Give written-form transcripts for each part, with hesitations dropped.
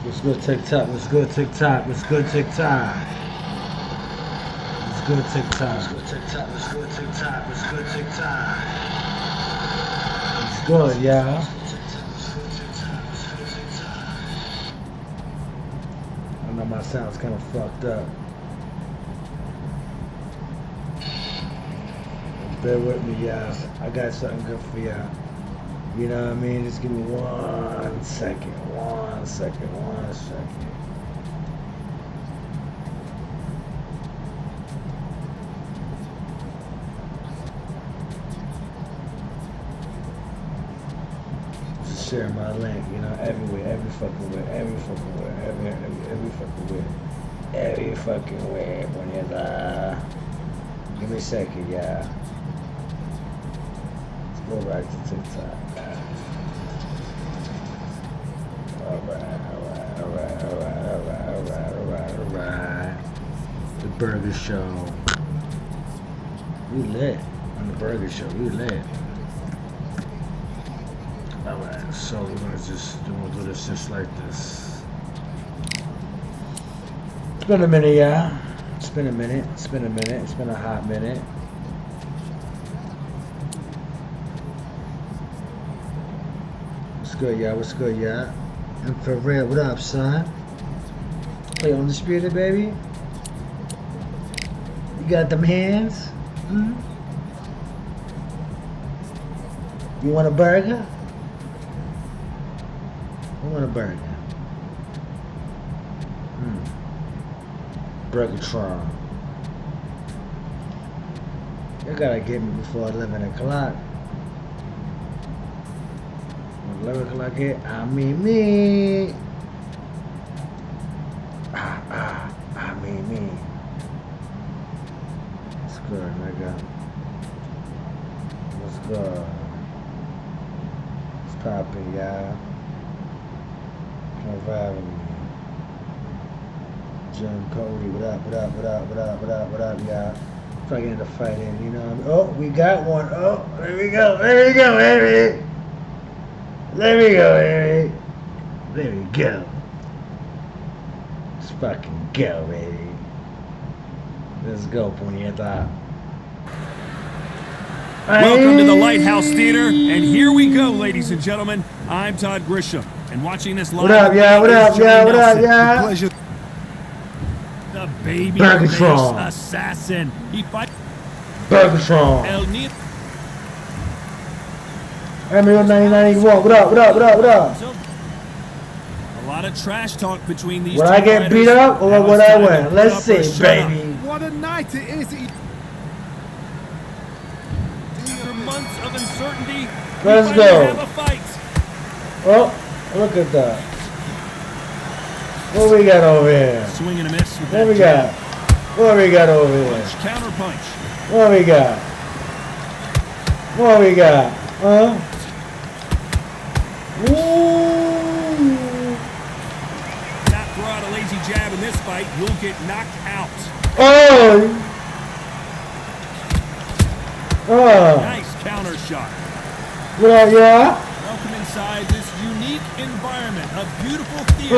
Let's go TikTok. Let's go TikTok. Let's go TikTok. Let's go TikTok. Let's go TikTok. Let's go TikTok. Let's go TikTok. It's good, yeah. I know my sound's kind of fucked up. Bear with me, y'all. I got something good for y'all. You know what I mean? Just give me 1 second. 1 second. 1 second. Just share my link, you know, everywhere, every fucking way, every fucking way, every fucking way, every fucking way. Give me a second, y'all. Let's go back to TikTok. Alright. The Burger Show. We lit on the Burger Show. We lit. Alright, so we're gonna do this just like this. It's been a minute, y'all. It's been a minute. It's been a minute. It's been a hot minute. What's good, y'all? What's good, y'all? And for real, what up, son? Hey, Undisputed, baby. You got them hands? Mm-hmm. You want a burger? I want a burger. Burgertron. You gotta get me before 11 o'clock. 11 o'clock here, I mean me. I mean me. It's good, nigga. What's good? It's poppin', y'all. Come vibe with me. Jim Cody, what up, y'all? Trying to get in the fight in, you know what I mean? Oh, we got one. Oh, there we go, baby. There we go, baby. There we go. Let's fucking go, baby. Let's go, puñeta. Welcome to the Lighthouse Theater, and here we go, ladies and gentlemen. I'm Todd Grisham, and watching this live. What up, y'all? What up, y'all? Pleasure. The baby Burgertron assassin. He fights. Burgertron. El Nino. Emilio 1991. What up? A lot of trash talk between these two. Would I get beat up or would I win? Let's see, baby. What a night it is. After months of uncertainty, Let's we go. have a fight. Oh, look at that. What we got over here? Swing and a miss with What that we got? What we got over here? punch, counter punch. What we got? What we got? Huh? Ooh. Not throw out a lazy jab in this fight, you'll get knocked out. Oh! Nice counter shot. What up, y'all? Welcome inside this unique environment, a beautiful theater.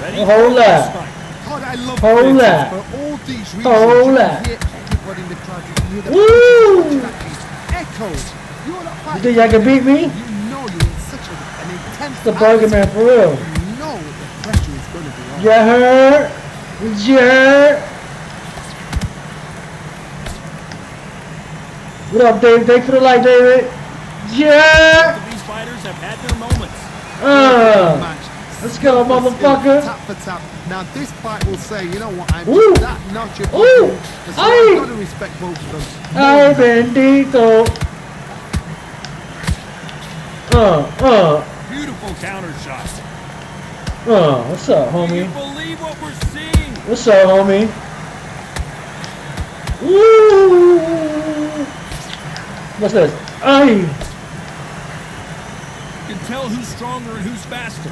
Ready for Hold this that. fight. God, I love Hold this. that. For all these reasons, Hold you that. can hear everybody in the crowd. You can hear the Woo! echoes. You're not You fighting. think y'all can beat me? You know you're in such an intense The Burger Man for real. You know the pressure is going to be on. You heard? You heard? What up, David? Thanks for the light, David. Yeah. Both of these fighters have had their moments. Match. Let's go, Skill for skill, motherfucker. Tap for tap. Now this fight will say, you know what, I'm Ooh. just that notch above Ooh. you. So Aye. I've got to respect both of them. Ay, bendito. Beautiful counter shot. What's up, Can you homie? believe what we're seeing? What's up, homie? Woo! What's this? Ay! You can tell who's stronger and who's faster.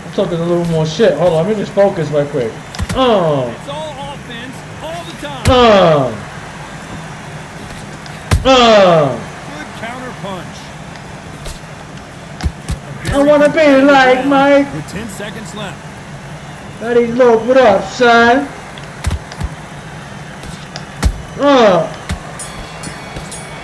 I'm talking a little more shit. Hold on, let me just focus right quick. It's all offense all the time. Good counter punch. I wanna be like Mike. With 10 seconds left. Buddy, look, what up, son?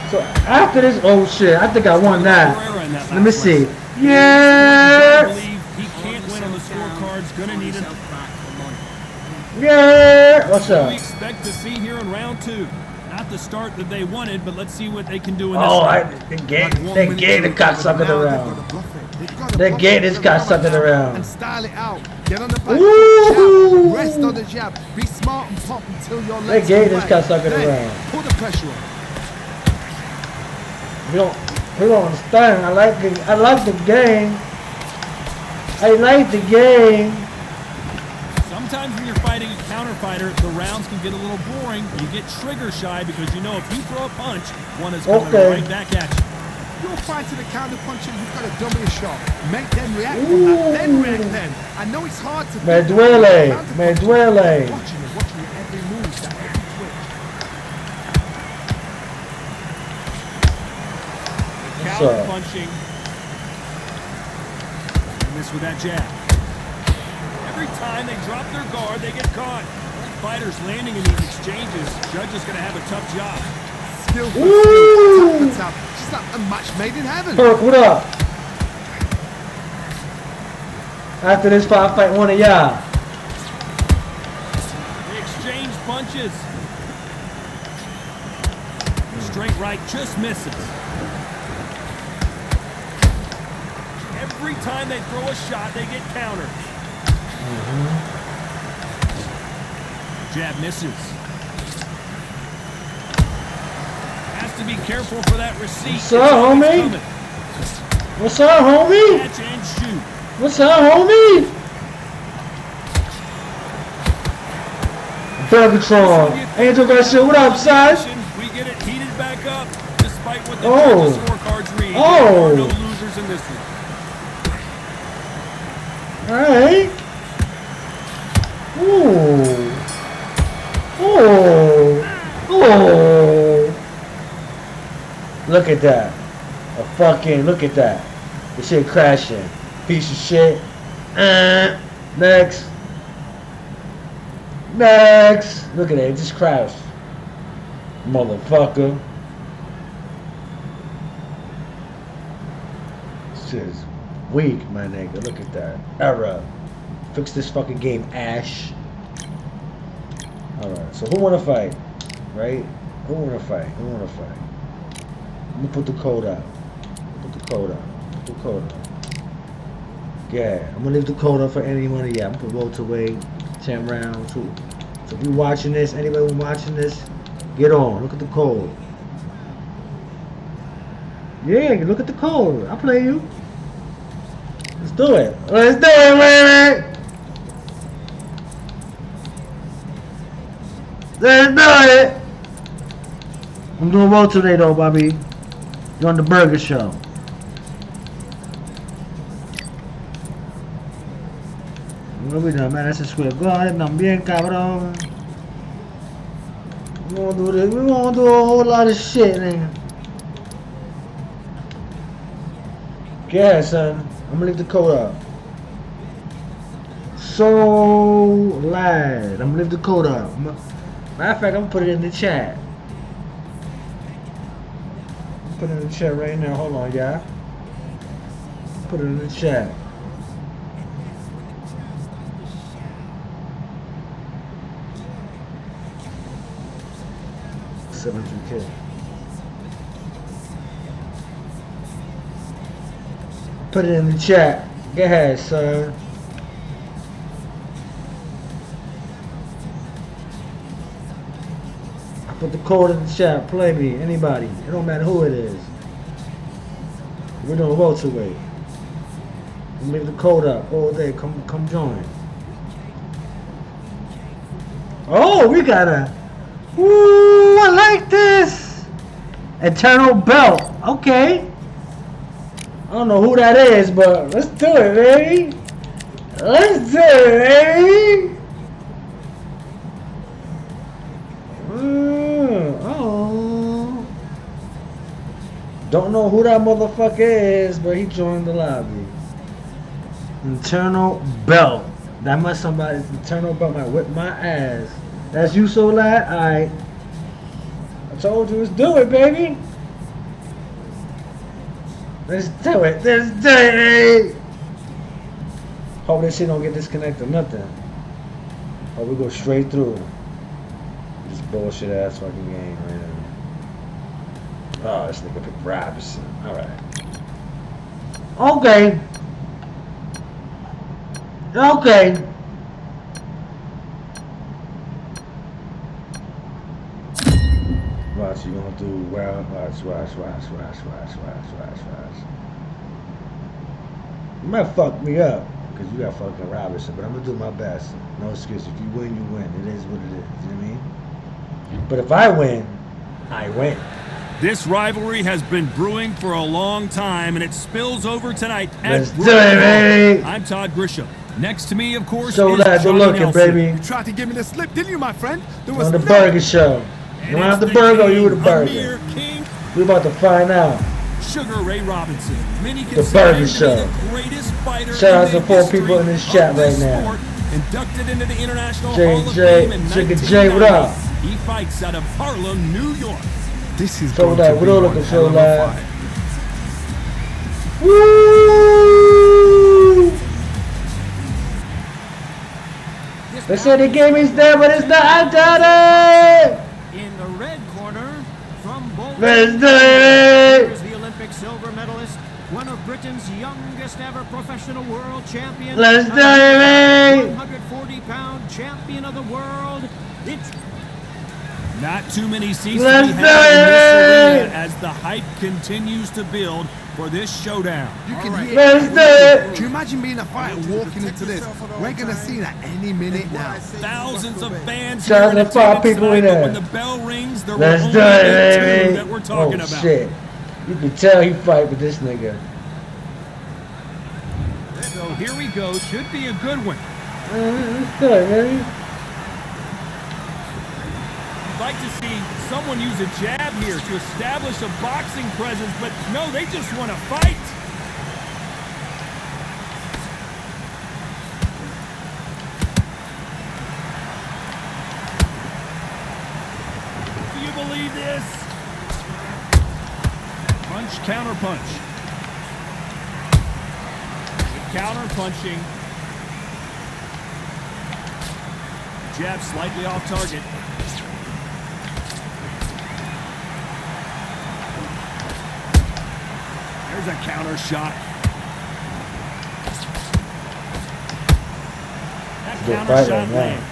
So after this, oh shit, I think I won that. Pereira in that Let me last see. place. I Yeah, believe he can't win on the scorecards. Gonna need it. yeah. What's What do up? we expect to see here in round 2? Not the start that they wanted, but let's see what they can do in this Oh, round. they gave the cocksucker around. They gave this cocksucker around. And style it out. Get on the back. Woo! Jab. Rest on the jab. Be smart and pop until your They legs gave give this way. cocksucker Then around. Put the pressure on. We don't understand. I like the game. I like the game. Sometimes when you're fighting a counter fighter, the rounds can get a little boring. You get trigger shy because you know if you throw a punch, one is coming Okay. right back at you. You're fighting a counter puncher, you've got to dummy a shot. Make them react from that, then react then. I know it's hard to Me think duele, about counter me punch. duele. Watching your every move, that every twitch. Counter up? punching. And this with that jab. Every time they drop their guard, they get caught. Fighters landing in these exchanges, Judge is going to have a tough job. Skill for Woo! skill, tap for tap. Just like a match made in heaven. Perk, what up? After this fight one of y'all. They exchange punches. The straight right just misses. Every time they throw a shot, they get countered. Jab misses. Has to be careful for that receipt. What's up, homie? What's up, homie? Catch and shoot. What's up, homie? Bergatron. Angel Garcia, what up, son? We get it heated back up, despite what the Oh. judges' scorecards read. Oh. There are no losers in this one. Alright. Ooh. Oh. Oh. Look at that. Look at that. The shit crashing. Piece of shit. Next. Next. Look at it. It just crashed. Motherfucker. This shit is weak, my nigga. Look at that. Error. Fix this fucking game, Ash. Alright, so who wanna fight? Right? Who wanna fight? Who wanna fight? I'm gonna put the code out. Put the code out. Put the code out. Yeah, I'm gonna leave the code up for any one of y'all. I'm gonna put welterweight, 10 rounds, too. So if you watching this, anybody who watching this, get on. Look at the code. Yeah, look at the code. I'll play you. Let's do it. Let's do it, baby. Let's do it. I'm doing well today, though, Bobby. You're on the Burger Show. What we done, man? That's a square. Go ahead, también, cabrón. We gonna do this. We gonna do a whole lot of shit, nigga. Yeah, son. I'm gonna leave the code up. So lad. I'm gonna leave the code up. Matter of fact, I'm gonna put it in the chat. Put it in the chat right now. Hold on, y'all. Put it in the chat. $700K. Put it in the chat. Go ahead, son. Put the code in the chat. Play me. Anybody. It don't matter who it is. We're doing welterweight. We leave the code up all day. Come join. Oh, we got a. Ooh, I like this. Eternal belt. Okay. I don't know who that is, but let's do it, baby. Let's do it, baby. Oh. Don't know who that motherfucker is, but he joined the lobby. Internal belt. That must somebody's internal belt might whip my ass. That's you, so lad? Alright. I told you, let's do it, baby. Let's do it. Let's do it. Hope this shit don't get disconnected or nothing. Hope we go straight through. This bullshit ass fucking game right now. Oh, this nigga picked Robinson. Alright. Okay. Okay. Watch, you gonna do well. Watch. You might fuck me up because you got fucking Robinson, but I'm gonna do my best. No excuse. If you win, you win. It is what it is. You know what I mean? But if I win, I win. This rivalry has been brewing for a long time, and it spills over tonight. Let's do it, baby. I'm Todd Grisham. Next to me, of course, So is that good Johnny looking, Nelson. baby. You tried to give me the slip, didn't you, my friend? There was On the no... burger show. You don't have the burger, or you with the burger. Amir King, We about to find out. Sugar Ray Robinson. Many The consider Burger him to be Show. the greatest fighter Shout out in to the 4 history people in this of chat this right now. sport. Inducted into the International J, Hall of J, Fame in Sugar J, what up? 1990. He fights out of Harlem, New York. This is So going that, to what be all one looking hell so of a loud? fight. Woo! They said the game is there, but it's not. I got it! In the red corner, from Bolton, Let's do it! is the Olympic silver medalist, one of Britain's youngest ever professional world champion. Let's do it! 140-pound champion of the world. It's Not too many seats Let's to be do had in this it! arena as the hype continues to build for this showdown. You can hear Let's do it! Do you imagine being a fighter walking into this? We're going to see that any minute now. Thousands of fans Shout out here in to 5 attendance people in tonight, but there. when the bell rings, there Let's will do only it, be two baby! that we're talking Oh, about. shit. You can tell he fight with this nigga. So here we go. Should be a good one. Let's do it, baby. I'd like to see someone use a jab here to establish a boxing presence, but no, they just want to fight. Do you believe this? Punch, counter punch. Counter punching. Jab slightly off target. There's a counter shot. That Good counter fight shot right now. lands.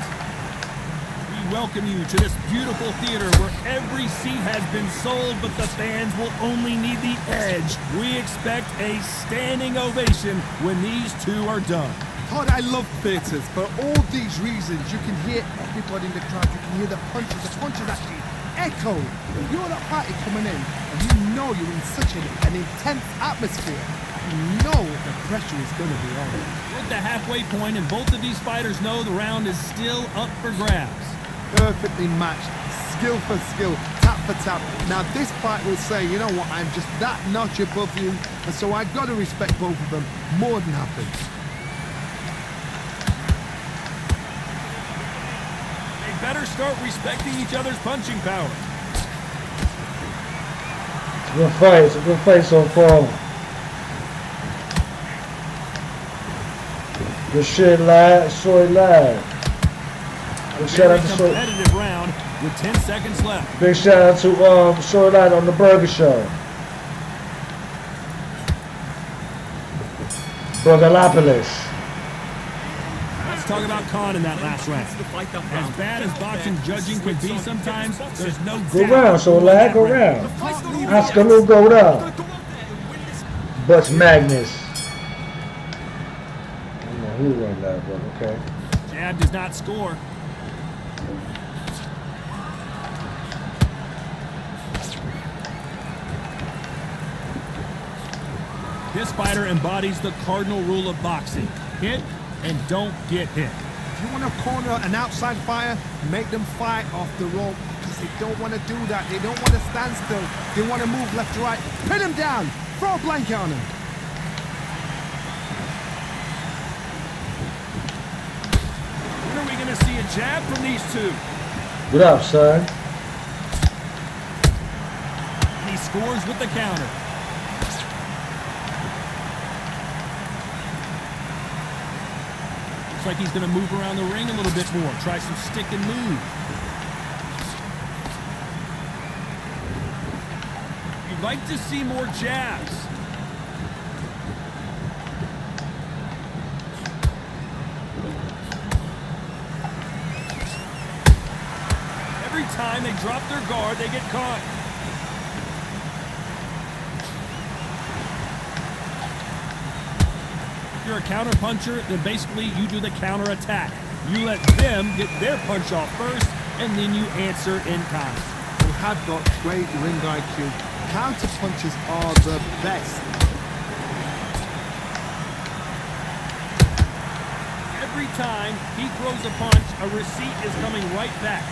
We welcome you to this beautiful theater where every seat has been sold, but the fans will only need the edge. We expect a standing ovation when these two are done. Todd, I love theatres. For all these reasons, you can hear everybody in the crowd. You can hear the punches. The punches actually echo. If you're at a party coming in and you know you're in such an intense atmosphere, you know the pressure is going to be on. We're at the halfway point, and both of these fighters know the round is still up for grabs. Perfectly matched, skill for skill, tap for tap. Now this fight will say, you know what, I'm just that notch above you, and so I've got to respect both of them more than happy. They better start respecting each other's punching power. It's a good fight. It's a good fight so far. Good shit, lad. Short lad. Big shout Very out to Short. competitive round with 10 seconds left. Big shout out to Short Lad on the Burger Show. Burgerlopolis. Let's talk about Khan in that last round. As bad as boxing judging can be sometimes, there's no Go doubt round, Short who Lad. that Go round. round. Oscar Lou, go up. Butch Magnus. I don't know who run that, but okay. Jab does not score. This fighter embodies the cardinal rule of boxing. Hit and don't get hit. If you want to corner an outside fighter, make them fight off the rope because they don't want to do that. They don't want to stand still. They want to move left to right. Pin him down. Throw a blanket on him. When are we going to see a jab from these two? What up, son? He scores with the counter. Looks like he's going to move around the ring a little bit more. Try some stick and move. You'd like to see more jabs. Every time they drop their guard, they get caught. If you're a counter puncher, then basically you do the counter attack. You let them get their punch off first, and then you answer in kind. You have got great ring IQ. Counter punches are the best. Every time he throws a punch, a receipt is coming right back.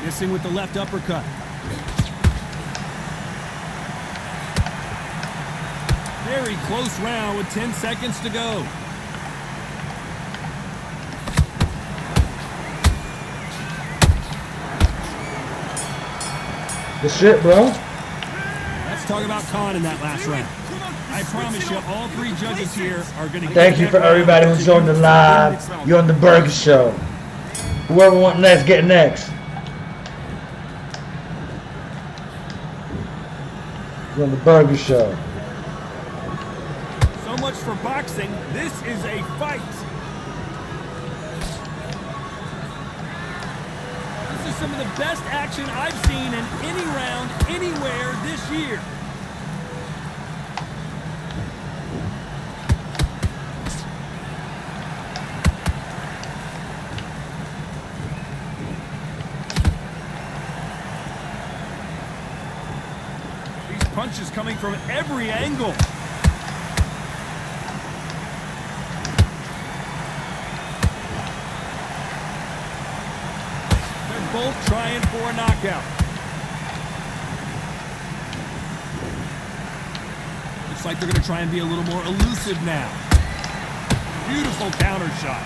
Missing with the left uppercut. Very close round with 10 seconds to go. Good shit, bro. Let's talk about Khan in that last round. I promise you, all three judges here are going to get Thank you for everybody who's on the live. You're on the Burger Show. Whoever wants next, get next. You're on the Burger Show. So much for boxing. This is a fight. This is some of the best action I've seen in any round, anywhere this year. These punches coming from every angle. Both trying for a knockout. Looks like they're going to try and be a little more elusive now. Beautiful counter shot.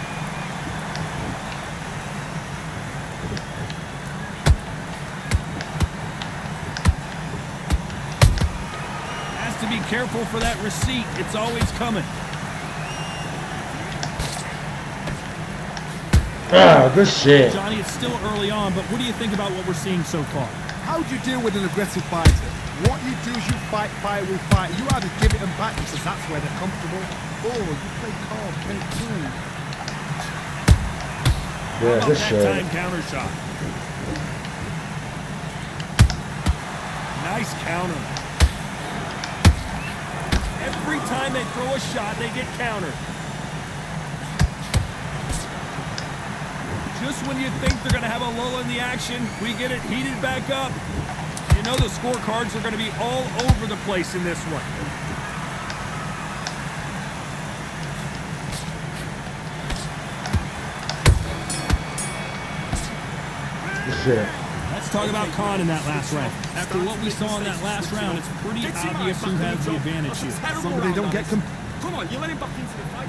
Has to be careful for that receipt. It's always coming. Ah, good shit. Johnny, it's still early on, but what do you think about what we're seeing so far? How do you deal with an aggressive fighter? What you do is you fight with fight. You either give it them back because that's where they're comfortable, or you play calm, play cool. Yeah, good that shit. time counter shot. Nice counter. Every time they throw a shot, they get countered. Just when you think they're going to have a lull in the action, we get it heated back up. You know the scorecards are going to be all over the place in this one. Good shit. Let's talk about Khan in that last round. After what we saw in that last round, it's pretty obvious who has the advantage here. Somebody don't get Come on, you let him back into the fight.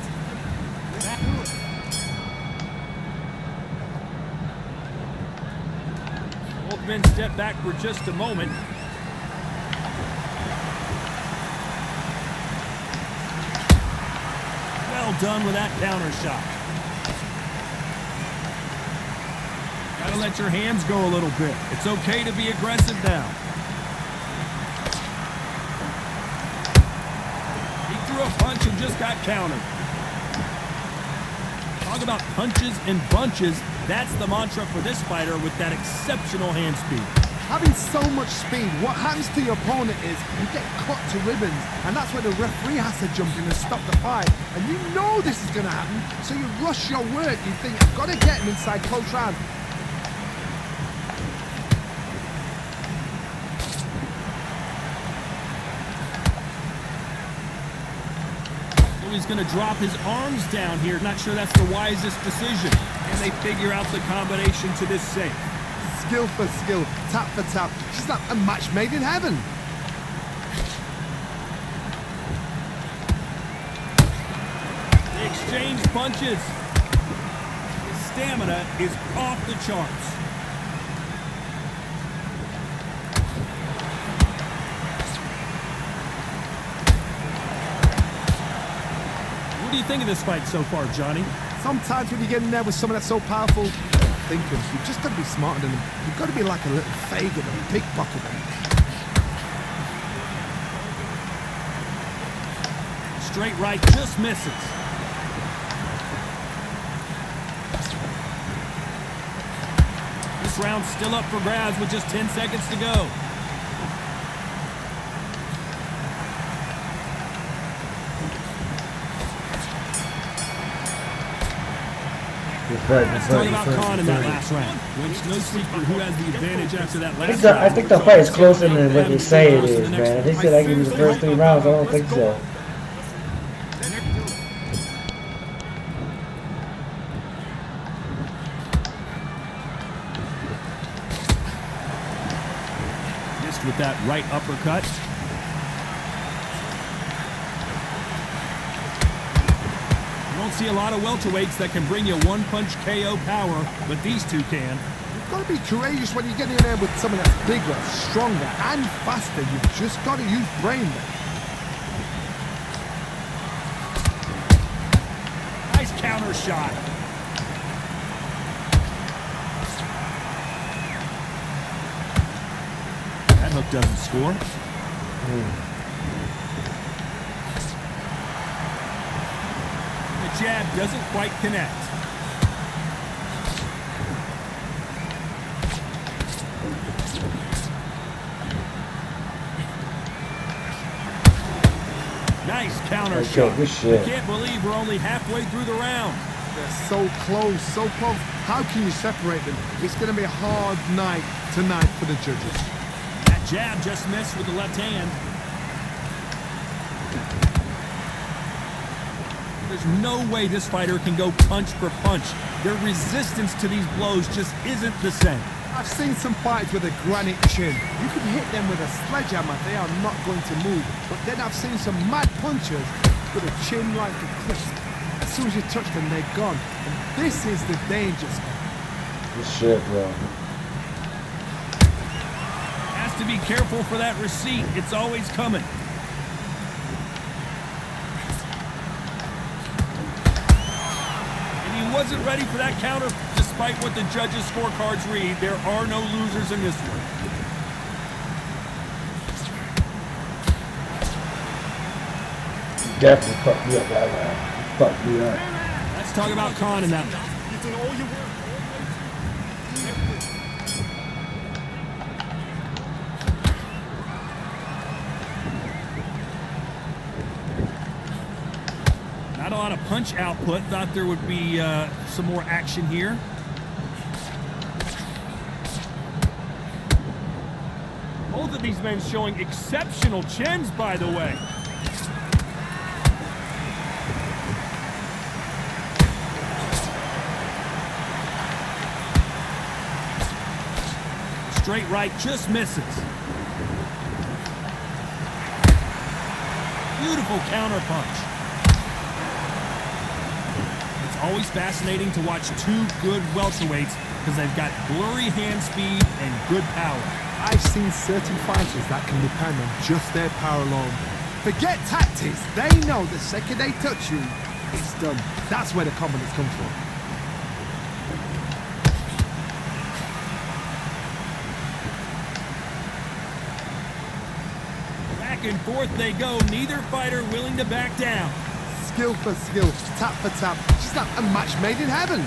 Both men step back for just a moment. Well done with that counter shot. Gotta let your hands go a little bit. It's okay to be aggressive now. He threw a punch and just got countered. Talk about punches and bunches. That's the mantra for this fighter with that exceptional hand speed. Having so much speed, what happens to your opponent is you get cut to ribbons, and that's where the referee has to jump in and stop the fight. And you know this is going to happen, so you rush your work. You think, I've got to get him inside close round. He's going to drop his arms down here. Not sure that's the wisest decision. And they figure out the combination to this save. Skill for skill, tap for tap. She's like a match made in heaven. They exchange punches. His stamina is off the charts. What do you think of this fight so far, Johnny? Sometimes when you get in there with someone that's so powerful, thinking, you've just got to be smarter than them. You've got to be like a little faggot and pickpocket them. Straight right just misses. This round's still up for grabs with just 10 seconds to go. Let's talk about Khan in that last round. It's no secret who has the advantage after that last round. I think the fight is closer than what they say it is, man. They said I give you the first 3 rounds. I don't think so. Missed with that right uppercut. See a lot of welterweights that can bring you one-punch KO power, but these two can. You've got to be courageous when you get in there with someone that's bigger, stronger, and faster. You've just got to use brain there. Nice counter shot. That hook doesn't score. Jab doesn't quite connect. Nice counter shot. Good shit. I can't believe we're only halfway through the round. They're so close, so close. How can you separate them? It's going to be a hard night tonight for the judges. That jab just missed with the left hand. There's no way this fighter can go punch for punch. Their resistance to these blows just isn't the same. I've seen some fights with a granite chin. You can hit them with a sledgehammer, they are not going to move. But then I've seen some mad punchers with a chin like a crisp. As soon as you touch them, they're gone. And this is the danger spot. Good shit, bro. Has to be careful for that receipt. It's always coming. Wasn't ready for that counter. Despite what the judges' scorecards read, there are no losers in this one. Definitely fucked me up that round. Fucked me up. Let's talk about Khan in that. You've done all your work. Not a lot of punch output. Thought there would be some more action here. Both of these men showing exceptional chins, by the way. Straight right just misses. Beautiful counter punch. Always fascinating to watch two good welterweights because they've got blurry hand speed and good power. I've seen certain fighters that can depend on just their power alone. Forget tactics, they know the second they touch you, it's done. That's where the confidence comes from. Back and forth they go, neither fighter willing to back down. Skill for skill, tap for tap. She's like a match made in heaven.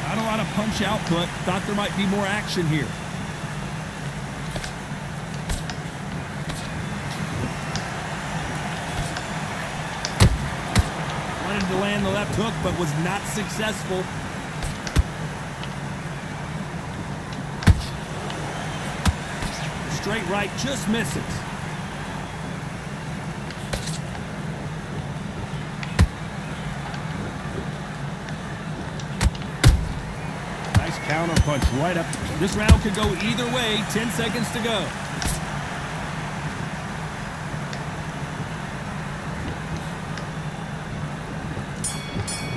Not a lot of punch output. Thought there might be more action here. Wanted to land the left hook, but was not successful. Straight right just misses. Nice counter punch right up. This round could go either way. 10 seconds to go.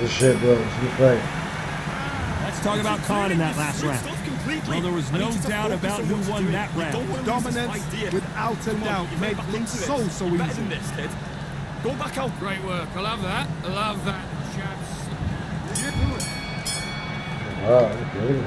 Good shit, bro. It's a good fight. Let's talk about Khan in that last round. Well, there was no doubt about who won that round. Dominance, without a doubt, made things so easy. Go back out. Great work. I love that. I love that, chaps. You do it. Wow, okay.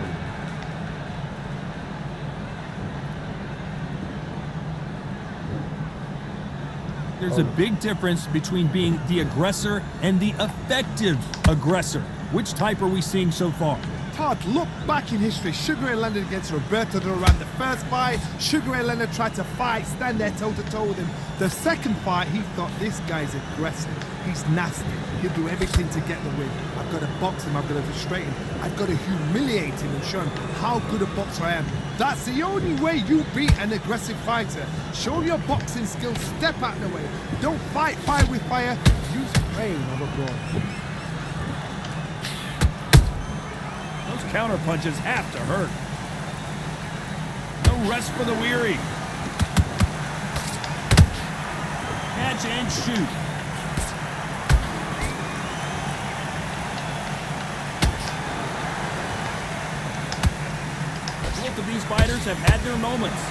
There's a big difference between being the aggressor and the effective aggressor. Which type are we seeing so far? Todd, look back in history. Sugar Ray Leonard against Roberto Duran. The first fight, Sugar Ray Leonard tried to fight, stand there toe-to-toe with him. The second fight, he thought, this guy's aggressive. He's nasty. He'll do everything to get the win. I've got to box him. I've got to frustrate him. I've got to humiliate him and show him how good a boxer I am. That's the only way you beat an aggressive fighter. Show your boxing skills. Step out of the way. Don't fight fire with fire. Use brain over brawn. Those counter punches have to hurt. No rest for the weary. Catch and shoot. Both of these fighters have had their moments.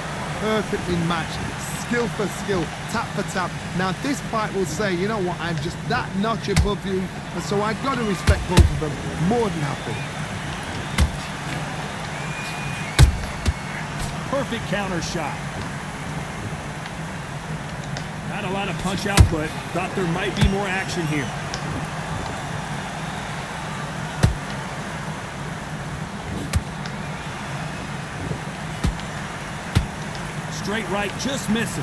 Perfectly matched, skill for skill, tap for tap. Now this fight will say, you know what, I'm just that notch above you, and so I've got to respect both of them more than happy. Perfect counter shot. Not a lot of punch output. Thought there might be more action here. Straight right just misses.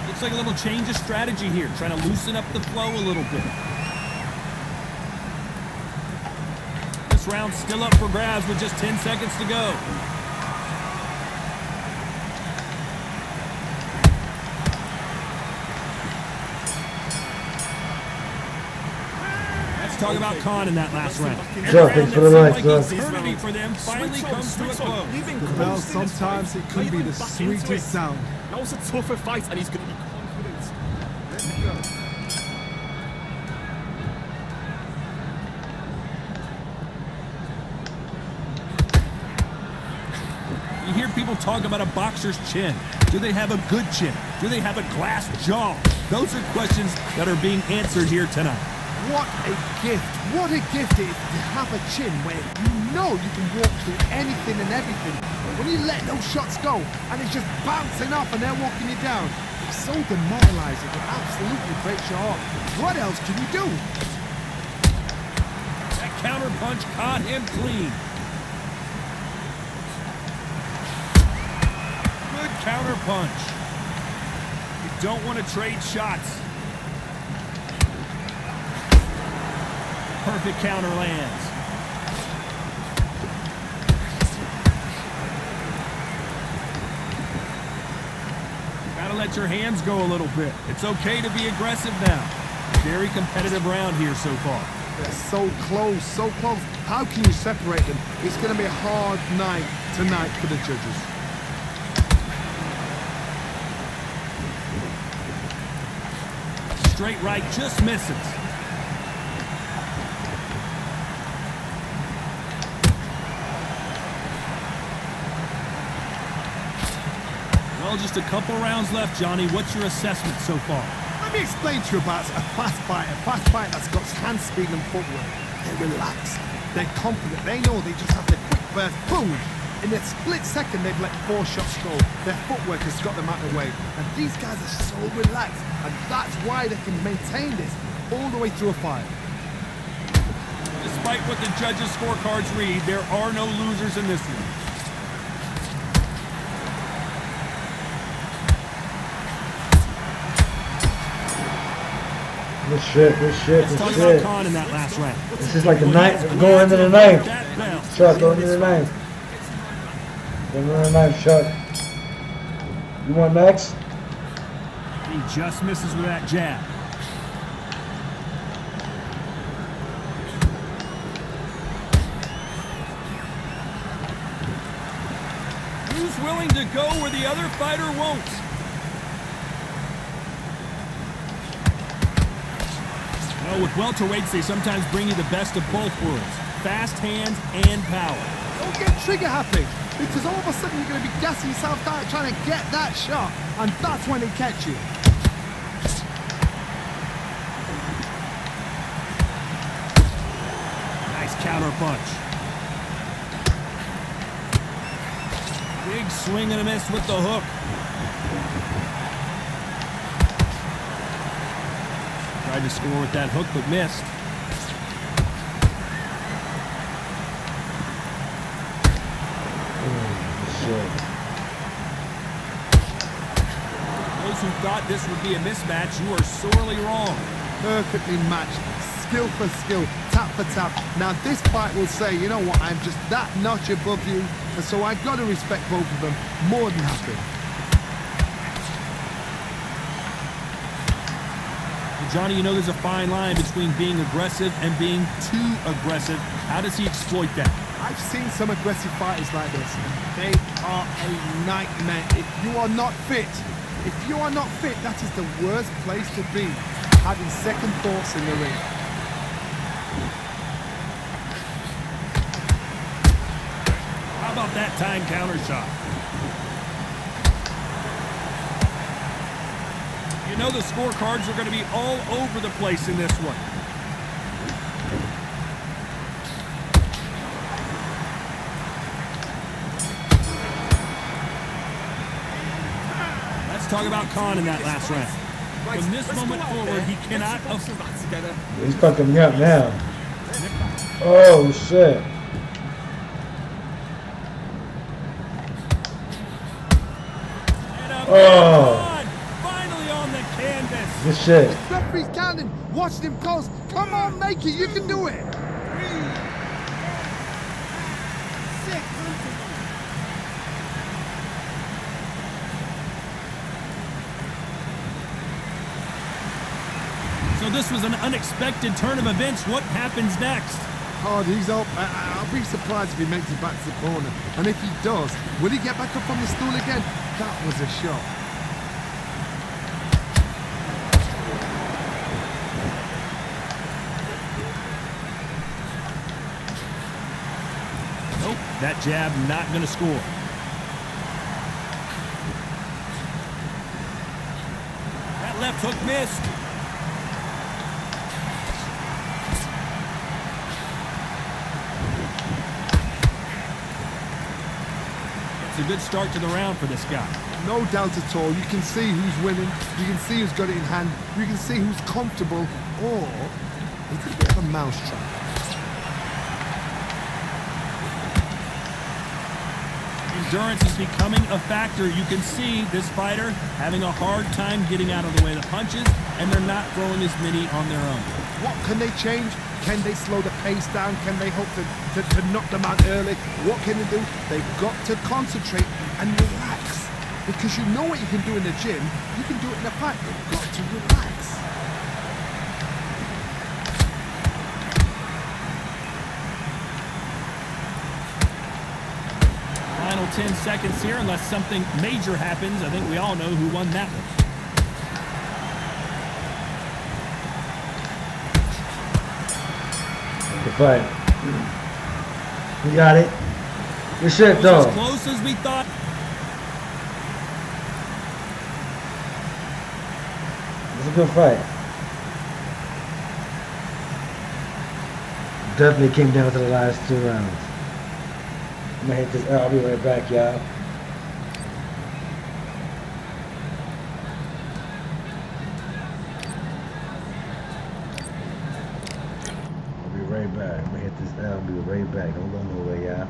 Looks like a little change of strategy here, trying to loosen up the flow a little bit. This round's still up for grabs with just 10 seconds to go. Talk about Khan in that last round. Sure, thanks for the lights, like eternity for them finally comes to a close. Well, sometimes it can be the sweetest sound. That was a tougher fight, and he's going to be confident. You hear people talk about a boxer's chin. Do they have a good chin? Do they have a glass jaw? Those are questions that are being answered here tonight. What a gift. What a gift it is to have a chin where you know you can walk through anything and everything. When you let those shots go and it's just bouncing off and they're walking you down, it's so demoralizing. It absolutely breaks your heart. What else can you do? That counter punch caught him clean. Good counter punch. You don't want to trade shots. Perfect counter lands. Gotta let your hands go a little bit. It's okay to be aggressive now. Very competitive round here so far. They're so close, so close. How can you separate them? It's going to be a hard night tonight for the judges. Straight right just misses. Well, just a couple rounds left, Johnny. What's your assessment so far? Let me explain to you about a fast fight that's got hand speed and footwork. They're relaxed, they're confident, they know they just have the quick burst, boom! In a split second, they've let 4 shots go. Their footwork has got them out of the way. And these guys are so relaxed, and that's why they can maintain this all the way through a fight. despite what the judges' scorecards read, there are no losers in this one. Good shit, good shit, Let's good talk shit. about Khan in that last round. This is like the ninth, going into the ninth. That belt. Chuck, going into the ninth. Going into the ninth, Chuck. You want next? He just misses with that jab. Who's willing to go where the other fighter won't? Well, with welterweights, they sometimes bring you the best of both worlds. Fast hands and power. Don't get trigger happy, because all of a sudden you're going to be gassing yourself out trying to get that shot, and that's when they catch you. Nice counter punch. Big swing and a miss with the hook. Tried to score with that hook, but missed. Shit. Those who thought this would be a mismatch, you are sorely wrong. Perfectly matched, skill for skill, tap for tap. Now this fight will say, you know what, I'm just that notch above you, and so I've got to respect both of them more than happy. Johnny, you know there's a fine line between being aggressive and being too aggressive. How does he exploit that? I've seen some aggressive fighters like this. They are a nightmare. If you are not fit, that is the worst place to be. Having second thoughts in the ring. How about that time counter shot? You know the scorecards are going to be all over the place in this one. Let's talk about Khan in that last round. From this moment forward, he cannot afford. together. He's fucking me up now. Oh shit. Oh. Finally on the canvas. Good shit. Referee's counting, watching him close. Come on, make it, you can do it. So this was an unexpected turn of events. What happens next? Oh, he's up. I'll be surprised if he makes it back to the corner. And if he does, will he get back up on the stool again? That was a shot. Nope, that jab not going to score. That left hook missed. It's a good start to the round for this guy. No doubt at all. You can see who's winning. You can see who's got it in hand. You can see who's comfortable. Or it's a bit of a mousetrap. Endurance is becoming a factor. You can see this fighter having a hard time getting out of the way of the punches, and they're not throwing as many on their own. What can they change? Can they slow the pace down? Can they hope to knock them out early? What can they do? They've got to concentrate and relax. Because you know what you can do in the gym, you can do it in a fight. They've got to relax. Final 10 seconds here, unless something major happens. I think we all know who won that one. Good fight. You got it. Good shit, As though. close as we thought. It's a good fight. Definitely came down to the last 2 rounds. I'm gonna hit this. I'll be right back, y'all. I'll be right right back. I'm gonna hit this L and be right back. Don't go nowhere, y'all.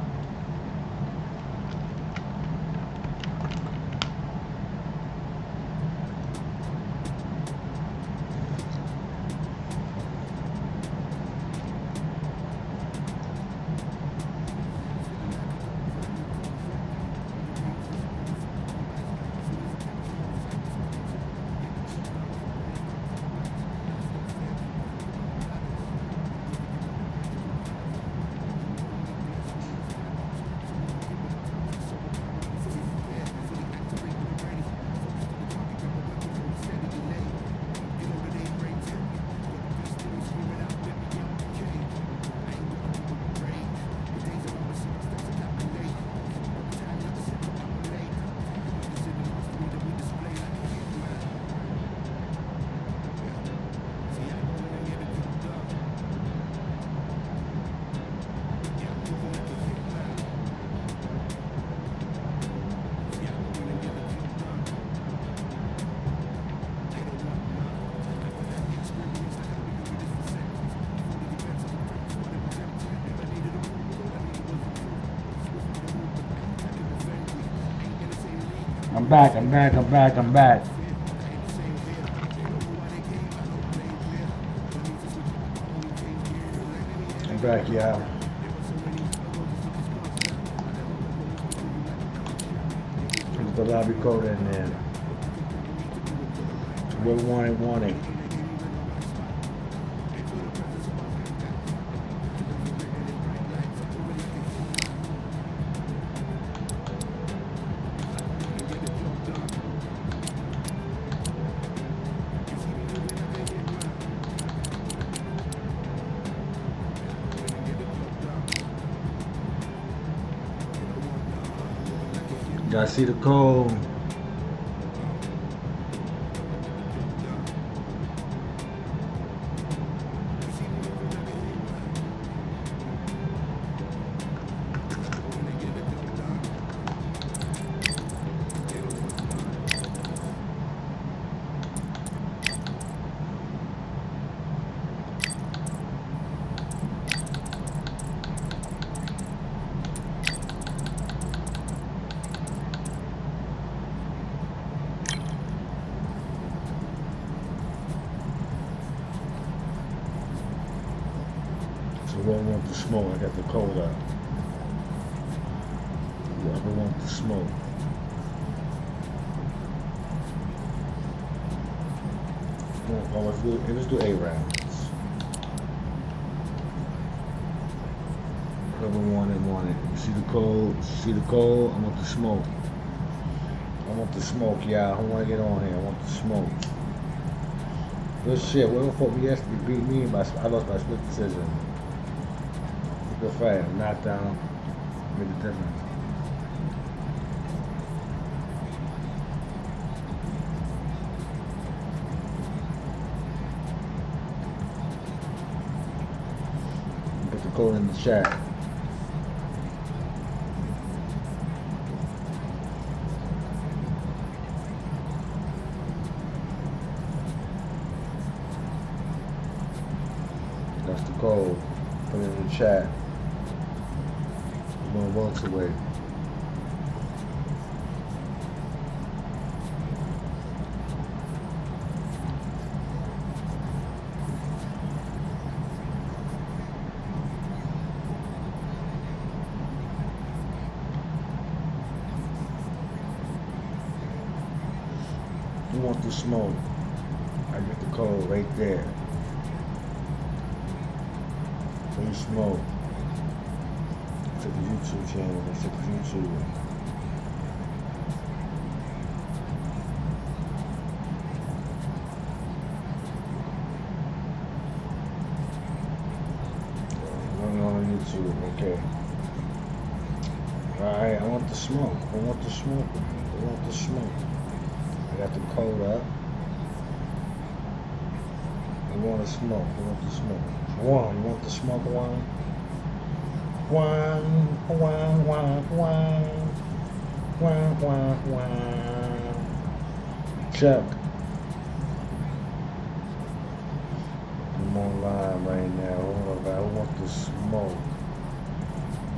I'm back. I'm back. I'm back, y'all. Put the lobby code in there. What want it. Y'all see the code? I don't want the smoke. I got the code up. Yeah, I don't want the smoke. Oh, let's do 8 rounds. Whoever want it. You see the code? I want the smoke. I want the smoke, y'all. I want to get on here. I want the smoke. Good shit. Whoever fought me yesterday beat me. I lost by split decision. Good fight. I'm knocked down. Made a difference. Put the code in the chat. That's the code. Put it in the chat. No welterweight. You want the smoke? I get the code right there. Free smoke. To the YouTube channel, to the YouTube. On YouTube, okay. Alright, I want the smoke. I want the smoke. I want the smoke. I got the code up. I want the smoke. I want the smoke. You want the smoke, one? One. Chuck. I'm on live right now. Who want the smoke.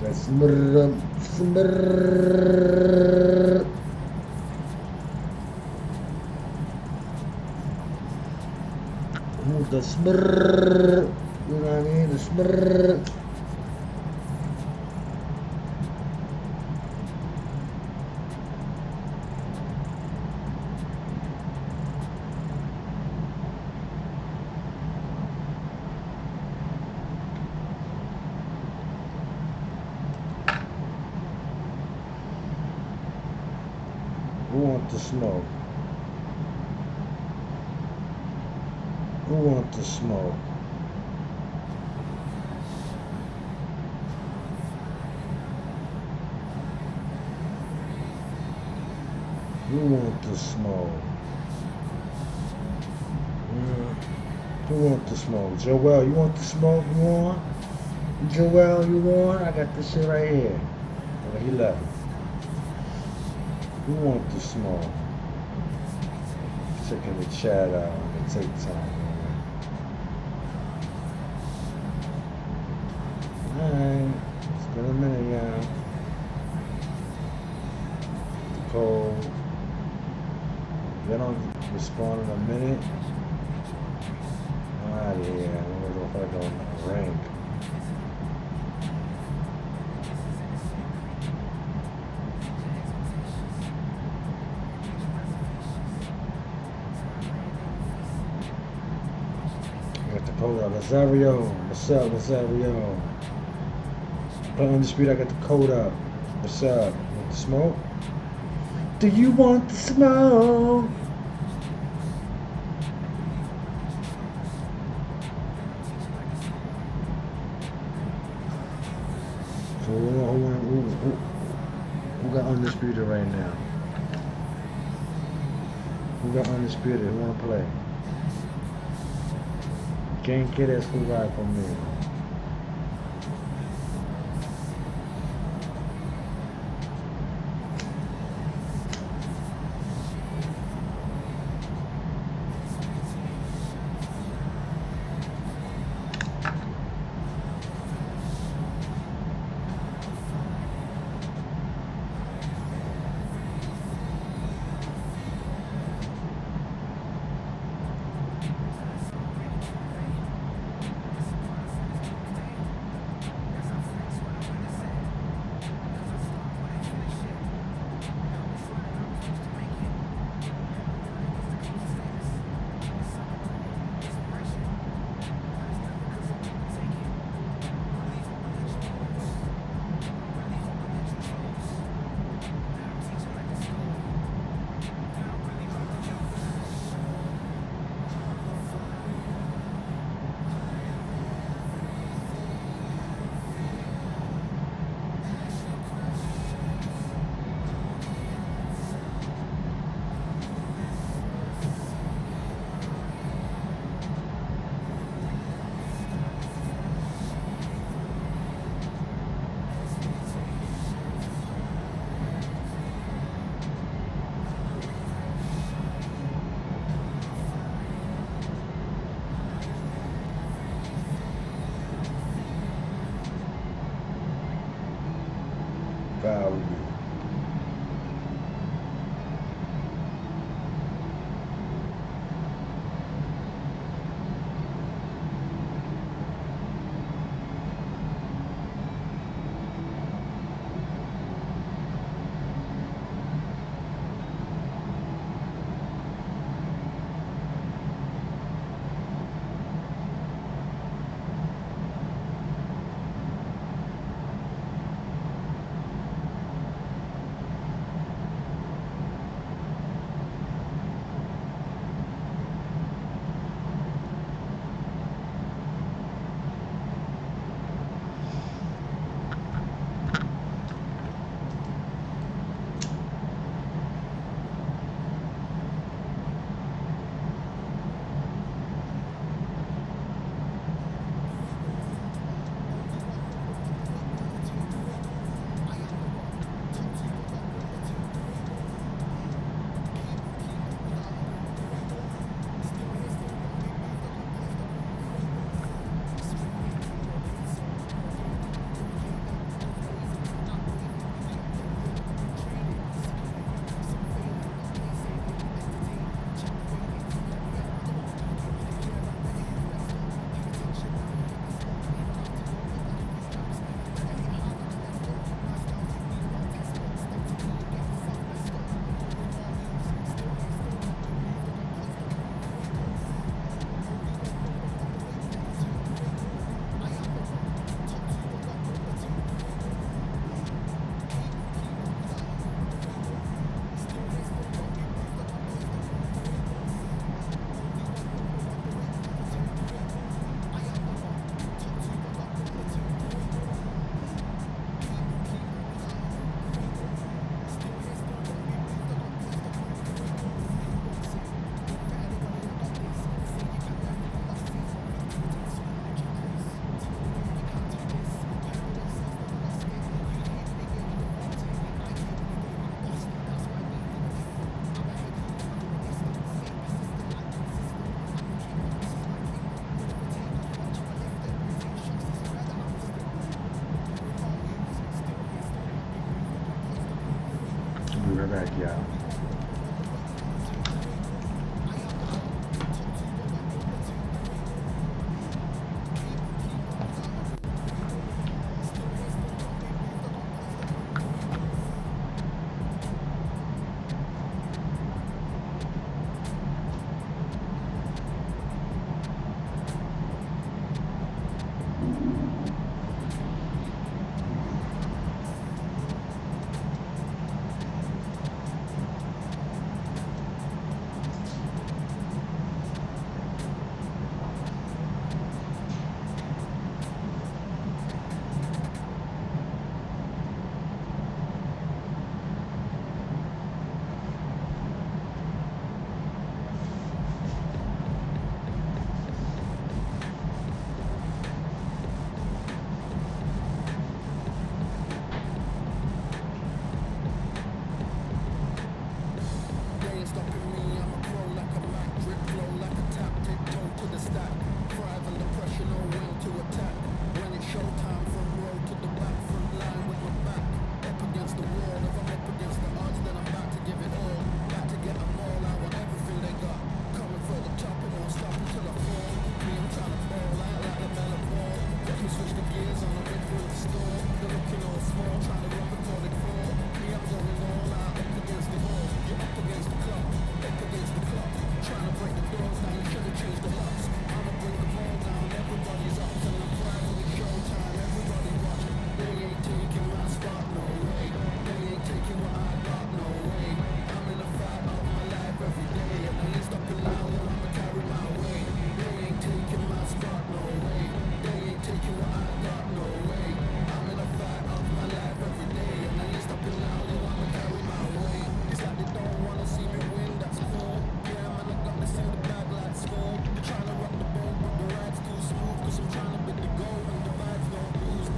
That smurr. Ooh, the smurr. You know what I mean? The smurr. Who want the smoke? Who want the smoke? Who want the smoke? Who want the smoke? Joel, you want the smoke? You want? Joel, you want? I got this shit right here. Oh, he left. Who want the smoke? Checking the chat out. It take time. Alright. It's been a minute, y'all. Nicole. They don't respond in a minute. I'm out of here. I don't know if I go rank. Hold up, Lazario. What's up, Lazario? Play Undisputed, I got the code up. What's up? Want the smoke? Do you want the smoke? So who got Undisputed right now? Who got Undisputed? Who wanna play? ¿Quién quiere jugar conmigo? Value. right back, y'all.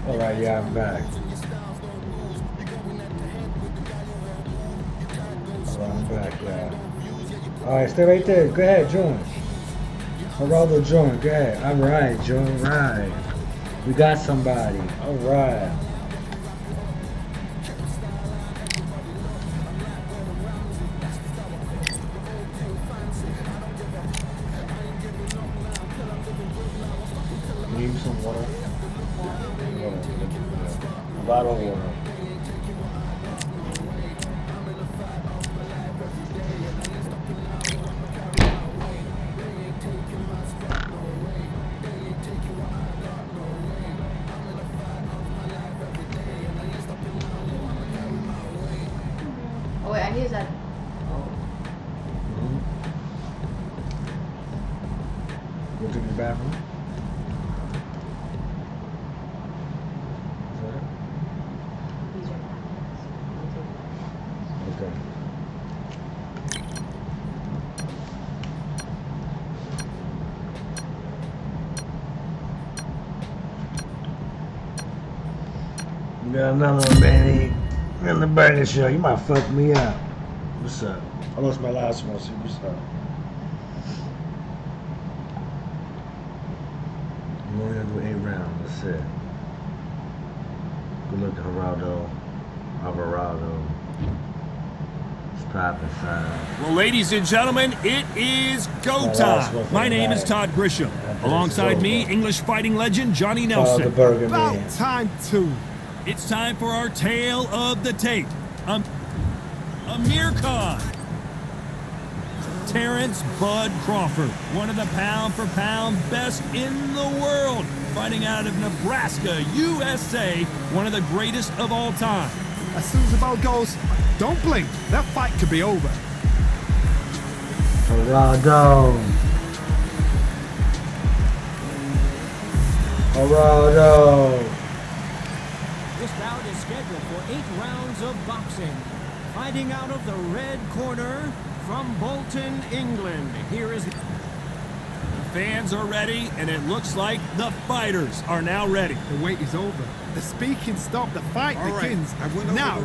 All right, yeah, I'm back. All right, I'm back, yeah. All right, stay right there. Go ahead, join. Geraldo, join. Go ahead. All right, join. Right. We got somebody. All right. Need some water. Bottle of water. Oh wait, I need that. Go to the bathroom. Okay. You got another one, baby. In the burger show. You might fuck me up. What's up? I lost my last one, so what's up? We're only gonna do 8 rounds. That's it. Good luck to Geraldo. Alvarado. It's popping side. Well, ladies and gentlemen, it is go time. My name is Todd Grisham. Alongside me, English fighting legend Johnny The Nelson. burger About man. time too. It's time for our tale of the tape. Amir Khan. Terrence Bud Crawford, one of the pound-for-pound best in the world, fighting out of Nebraska, USA, one of the greatest of all time. As soon as the bell goes, don't blink. That fight could be over. Geraldo. Geraldo. This bout is scheduled for 8 rounds of boxing. Fighting out of the red corner from Bolton, England. Here is... The fans are ready, and it looks like the fighters are now ready. The wait is over. The speaking stopped. The fight begins. Now,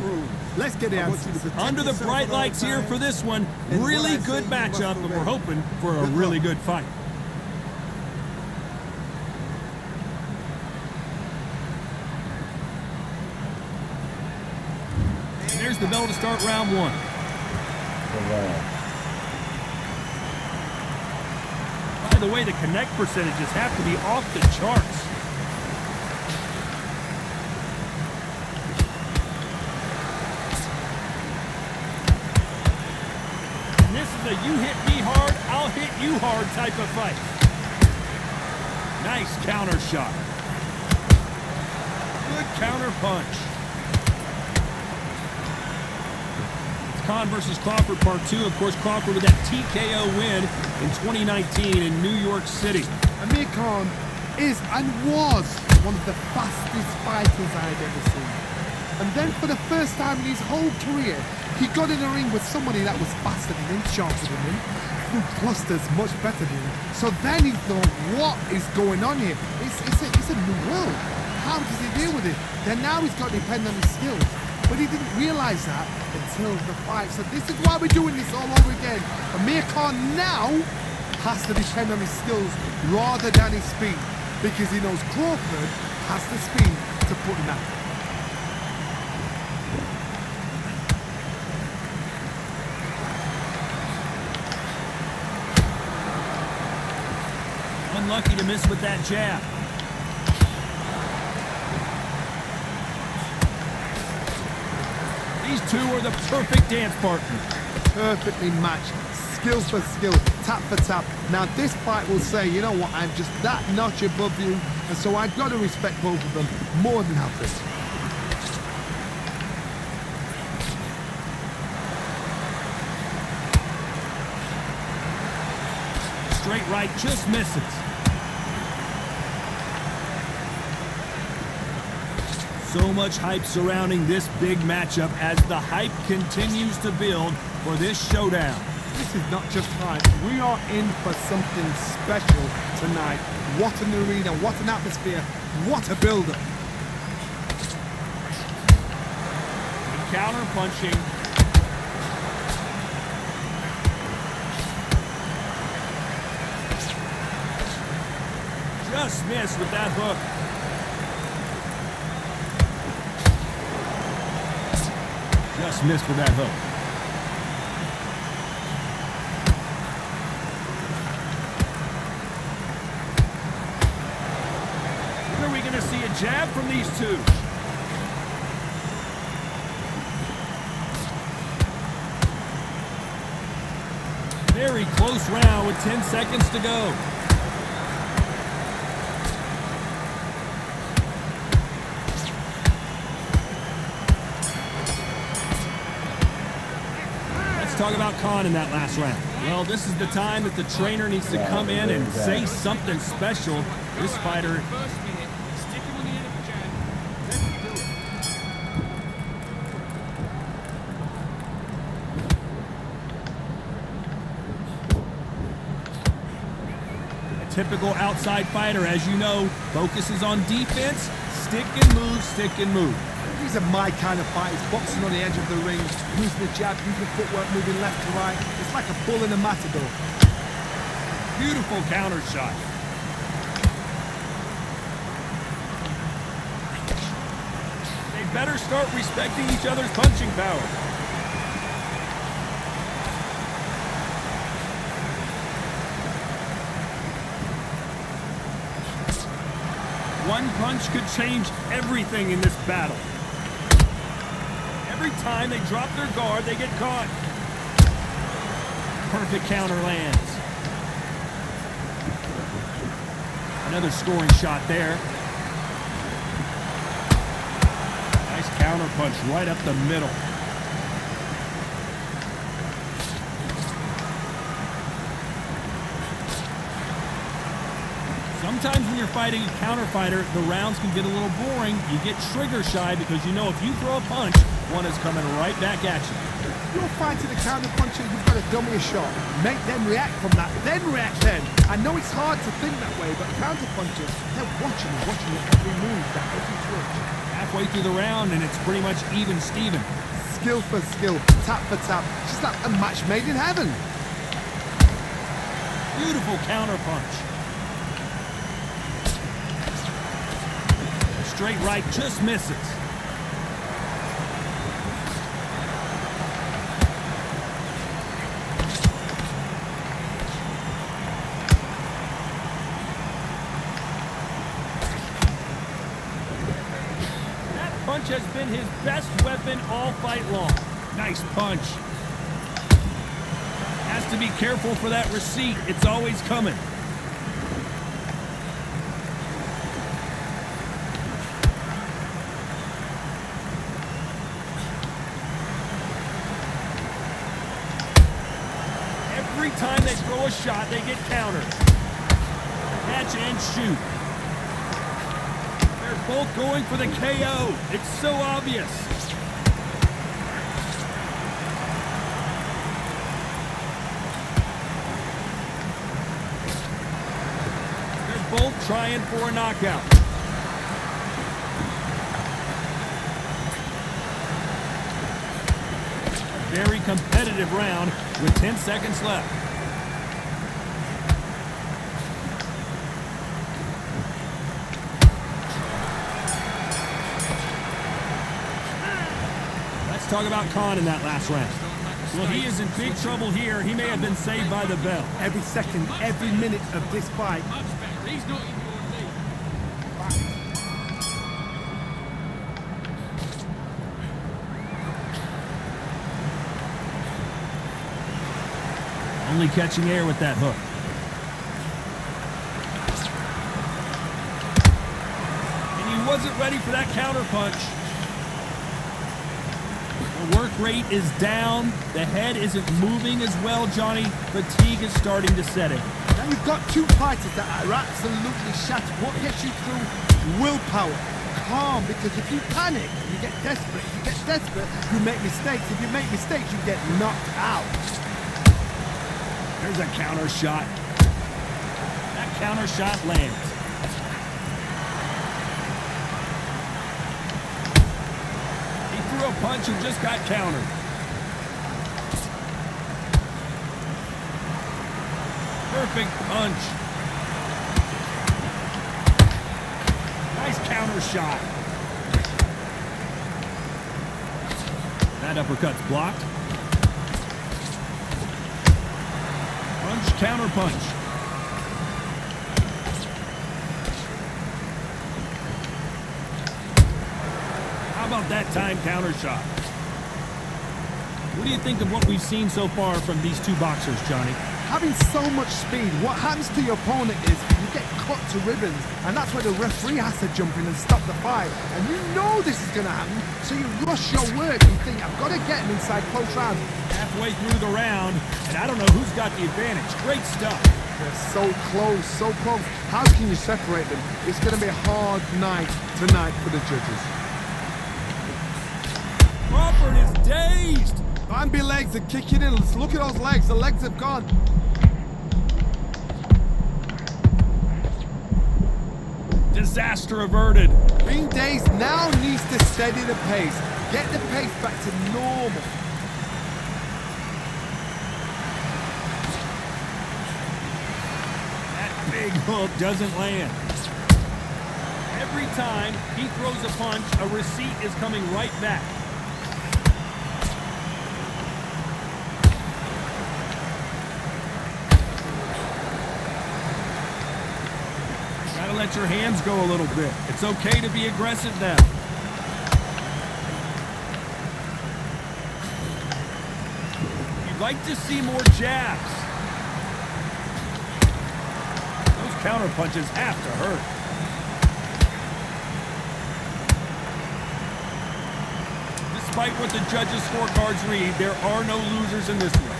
let's get the answers. Under the bright lights here for this one, really good matchup, and we're hoping for a really good fight. There's the bell to start round 1. Provide. By the way, the connect percentages have to be off the charts. And this is a you hit me hard, I'll hit you hard type of fight. Nice counter shot. Good counter punch. It's Khan versus Crawford Part 2. Of course, Crawford with that TKO win in 2019 in New York City. Amir Khan is and was one of the fastest fighters I've ever seen. And then for the first time in his whole career, he got in a ring with somebody that was faster than him, sharper than him, threw clusters much better than him. So then he thought, what is going on here? It's a new world. How does he deal with it? Then now he's got to depend on his skills. But he didn't realize that until the fight. So this is why we're doing this all over again. Amir Khan now has to depend on his skills rather than his speed, because he knows Crawford has the speed to put him out. Unlucky to miss with that jab. These two are the perfect dance partners. Perfectly matched, skill for skill, tap for tap. Now this fight will say, you know what, I'm just that notch above you, and so I've got to respect both of them more than others. Straight right just misses. So much hype surrounding this big matchup as the hype continues to build for this showdown. This is not just hype. We are in for something special tonight. What an arena, what an atmosphere, what a build-up. Counter punching. Just missed with that hook. Just missed with that hook. When are we going to see a jab from these two? Very close round with 10 seconds to go. Talk about Khan in that last round. Well, this is the time that the trainer needs to come in and say something special. This fighter. A typical outside fighter, as you know, focuses on defense, stick and move, stick and move. These are my kind of fighters, boxing on the edge of the ring, using the jab, using the footwork, moving left to right. It's like a bull in a matador. Beautiful counter shot. They better start respecting each other's punching power. One punch could change everything in this battle. Every time they drop their guard, they get caught. Perfect counter lands. Another scoring shot there. Nice counter punch right up the middle. Sometimes when you're fighting a counter fighter, the rounds can get a little boring. You get trigger shy because you know if you throw a punch, one is coming right back at you. You're fighting a counter puncher, you've got to dummy a shot. Make them react from that, then react then. I know it's hard to think that way, but counter punchers, they're watching every move, that every twitch. Halfway through the round and it's pretty much even Steven. Skill for skill, tap for tap. Just like a match made in heaven. Beautiful counter punch. Straight right just misses. punch has been his best weapon all fight long. Nice punch. Has to be careful for that receipt. It's always coming. Every time they throw a shot, they get countered. Catch and shoot. They're both going for the KO. It's so obvious. They're both trying for a knockout. A very competitive round with 10 seconds left. Talk about Khan in that last round. Well, he is in big trouble here. He may have been saved by the bell. Every second, every minute of this fight. He's not in your league. Only catching air with that hook. And he wasn't ready for that counter punch. The work rate is down. The head isn't moving as well, Johnny. Fatigue is starting to set in. Now you've got two fighters that are absolutely shattered. What gets you through? Willpower. Calm, because if you panic, you get desperate. If you get desperate, you make mistakes. If you make mistakes, you get knocked out. There's a counter shot. That counter shot lands. A punch and just got countered. Perfect punch. Nice counter shot. That uppercut's blocked. Punch, counter punch. How about that time counter shot? What do you think of what we've seen so far from these two boxers, Johnny? Having so much speed, what happens to your opponent is you get cut to ribbons, and that's where the referee has to jump in and stop the fight. And you know this is going to happen, so you rush your work and think, I've got to get him inside close round. Halfway through the round, and I don't know who's got the advantage. Great stuff. They're so close, so close. How can you separate them? It's going to be a hard night tonight for the judges. Crawford is dazed. Bambi legs are kicking in. Let's look at those legs. The legs have gone. Disaster averted. Being dazed now needs to steady the pace. Get the pace back to normal. That big hook doesn't land. Every time he throws a punch, a receipt is coming right back. Gotta let your hands go a little bit. It's okay to be aggressive now. You'd like to see more jabs. Those counter punches have to hurt. Despite what the judges' scorecards read, there are no losers in this one.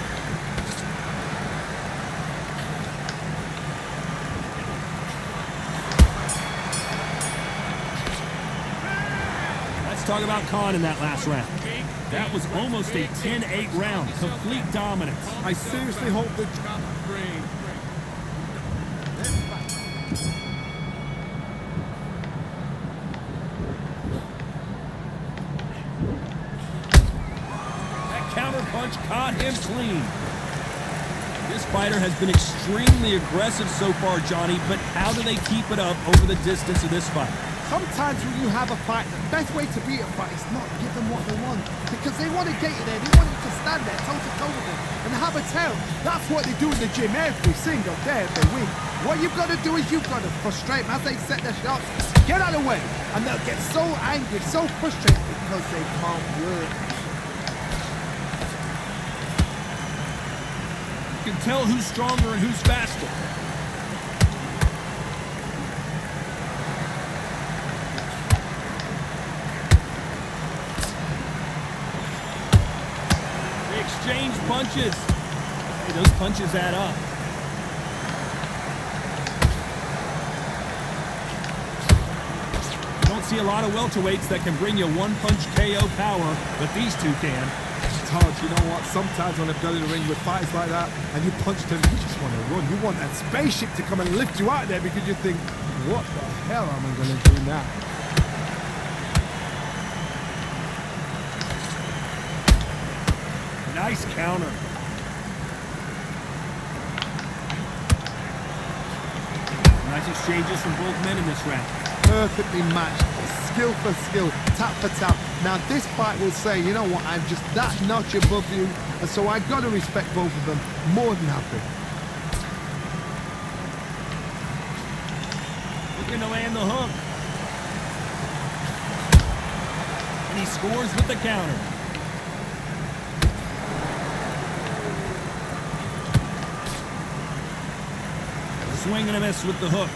Let's talk about Khan in that last round. That was almost a 10-8 round, complete dominance. I seriously hope that... Counter punch caught him clean. This fighter has been extremely aggressive so far, Johnny, but how do they keep it up over the distance of this fight? Sometimes when you have a fight, the best way to beat a fight is not give them what they want. Because they want to get you there, they want you to stand there toe-to-toe with them and have a tail. That's what they do in the gym every single day if they win. What you've got to do is you've got to frustrate them as they set their shots. Get out of the way. And they'll get so angry, so frustrated because they can't work. You can tell who's stronger and who's faster. They exchange punches. Hey, those punches add up. You don't see a lot of welterweights that can bring you one-punch KO power, but these two can. Todd, you know what? Sometimes when I've got in the ring with fights like that and you punch them, you just want to run. You want that spaceship to come and lift you out there because you think, what the hell am I going to do now? Nice counter. Nice exchanges from both men in this round. Perfectly matched, skill for skill, tap for tap. Now this fight will say, you know what, I'm just that notch above you, and so I've got to respect both of them more than happy. Looking to land the hook. And he scores with the counter. Swing and a miss with the hook.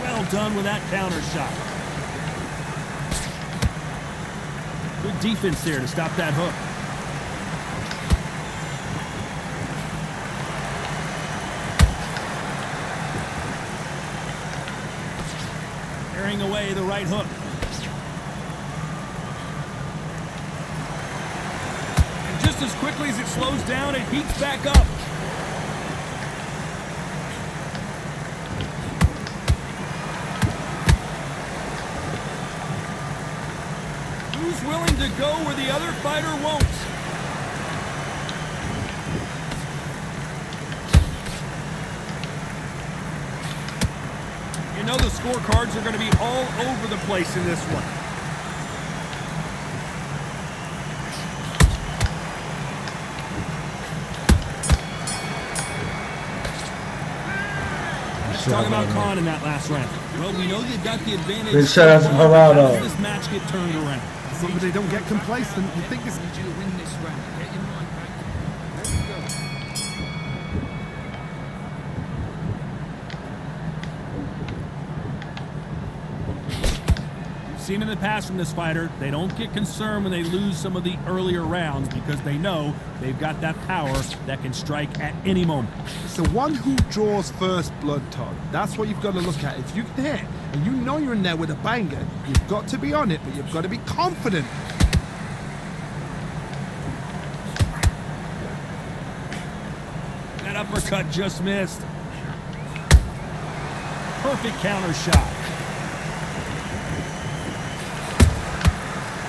Well done with that counter shot. Good defense there to stop that hook. Carrying away the right hook. And just as quickly as it slows down, it heats back up. Willing to go where the other fighter won't. You know the scorecards are going to be all over the place in this one. Let's talk about Khan in that last round. Well, we know they've got the advantage. Big shout out to Geraldo. How does this match get turned around? Somebody don't get complacent. You think this... I need you to win this round. Get your mind back. There we go. We've seen in the past from this fighter, they don't get concerned when they lose some of the earlier rounds because they know they've got that power that can strike at any moment. It's the one who draws first blood, Todd. That's what you've got to look at. If you can hit and you know you're in there with a banger, you've got to be on it, but you've got to be confident. That uppercut just missed. Perfect counter shot.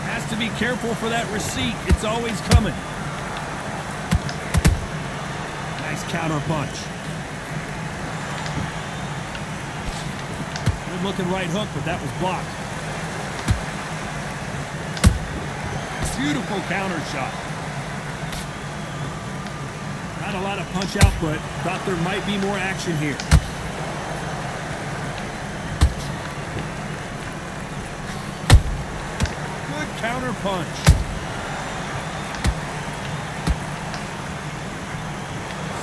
Has to be careful for that receipt. It's always coming. Nice counter punch. Good looking right hook, but that was blocked. Beautiful counter shot. Not a lot of punch output. Thought there might be more action here. Good counter punch.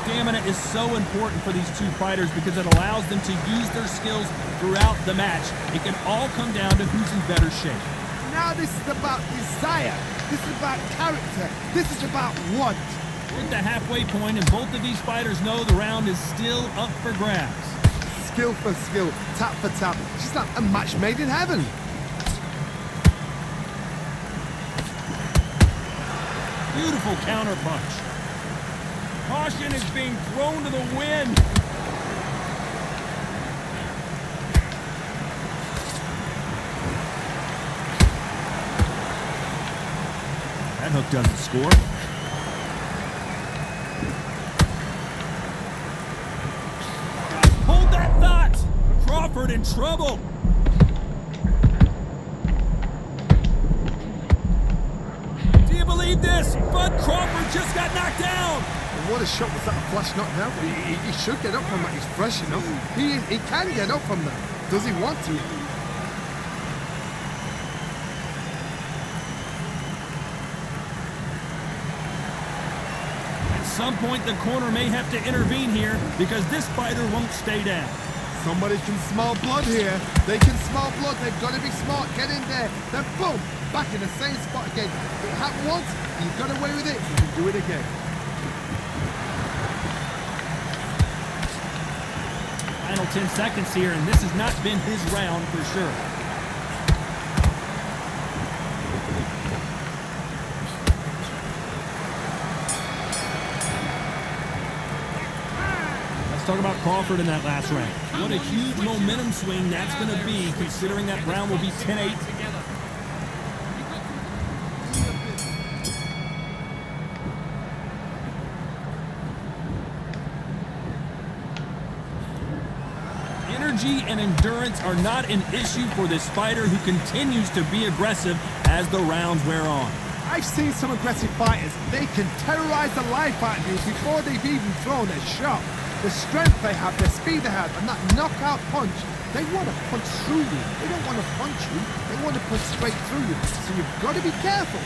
Stamina is so important for these two fighters because it allows them to use their skills throughout the match. It can all come down to who's in better shape. Now this is about desire. This is about character. This is about want. We're at the halfway point, and both of these fighters know the round is still up for grabs. Skill for skill, tap for tap. It's just like a match made in heaven. Beautiful counter punch. Caution is being thrown to the wind. That hook doesn't score. Hold that thought! Crawford in trouble! Do you believe this? Bud Crawford just got knocked down! what a shot. Was that a flash knockdown? He should get up from that. He's fresh enough. He can get up from that. Does he want to? At some point, the corner may have to intervene here because this fighter won't stay down. Somebody can smell blood here. They can smell blood. They've got to be smart. Get in there. Then boom, back in the same spot again. It happened once. You got away with it. You can do it again. Final 10 seconds here, and this has not been his round for sure. Let's talk about Crawford in that last round. What a huge momentum swing that's going to be, considering that round will be 10-8. Energy and endurance are not an issue for this fighter who continues to be aggressive as the rounds wear on. I've seen some aggressive fighters. They can terrorize the life out of you before they've even thrown a shot. The strength they have, the speed they have, and that knockout punch, they want to punch through you. They don't want to punch you. They want to punch straight through you. So you've got to be careful.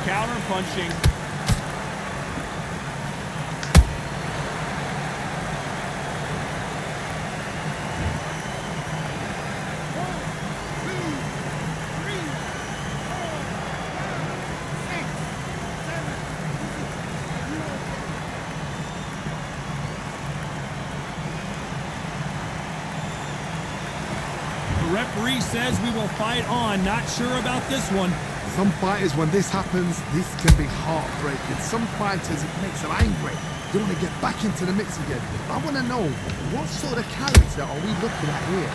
Counter punching. Referee says we will fight on. Not sure about this one. Some fighters, when this happens, this can be heartbreaking. Some fighters, it makes them angry. They want to get back into the mix again. I want to know, what sort of character are we looking at here?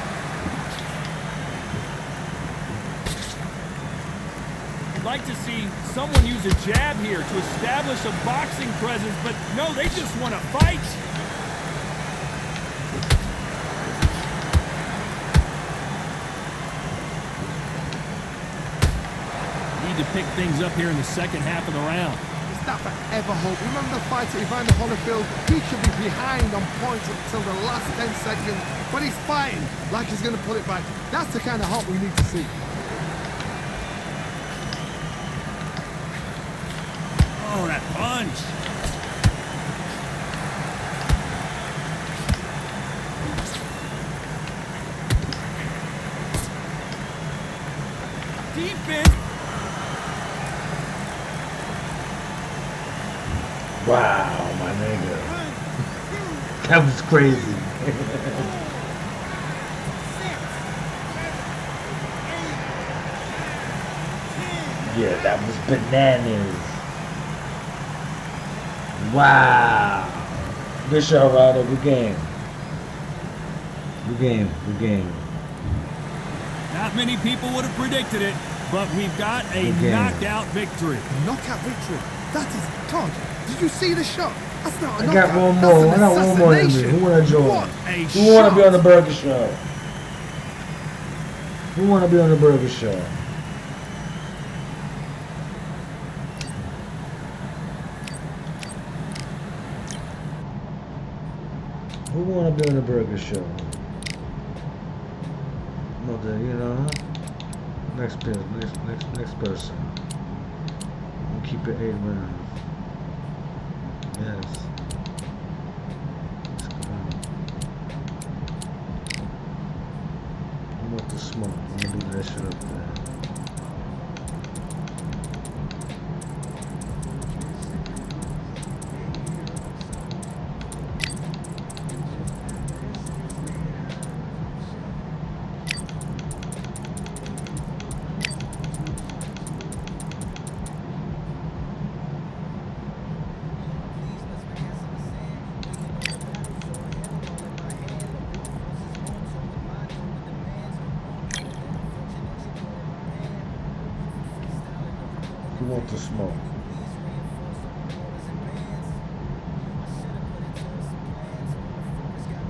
I'd like to see someone use a jab here to establish a boxing presence, but no, they just want to fight. To pick things up here in the second half of the round. Is that forever hope? Remember the fighter Evander Holyfield? He should be behind on points until the last 10 seconds, but he's fighting like he's going to pull it back. That's the kind of hope we need to see. Oh, that punch. Defense. Wow, my nigga. That was crazy. Yeah, that was bananas. Wow. Good shot, Ryder. Good game. Good game. Good game. Not many people would have predicted it, but we've got a knockout victory. Knockout victory. That is God. Did you see the shot? That's not a I knockout. got one more. I got one more in me. Who wanna join? What a Who wanna be shot. on the burger show? Who wanna be on the burger show? Who wanna be on the burger show? Mother, you know. Next person. We'll keep it 8 rounds. Yes. Let's go. I want the smoke. I'm gonna do that shit up there. Who wants to smoke?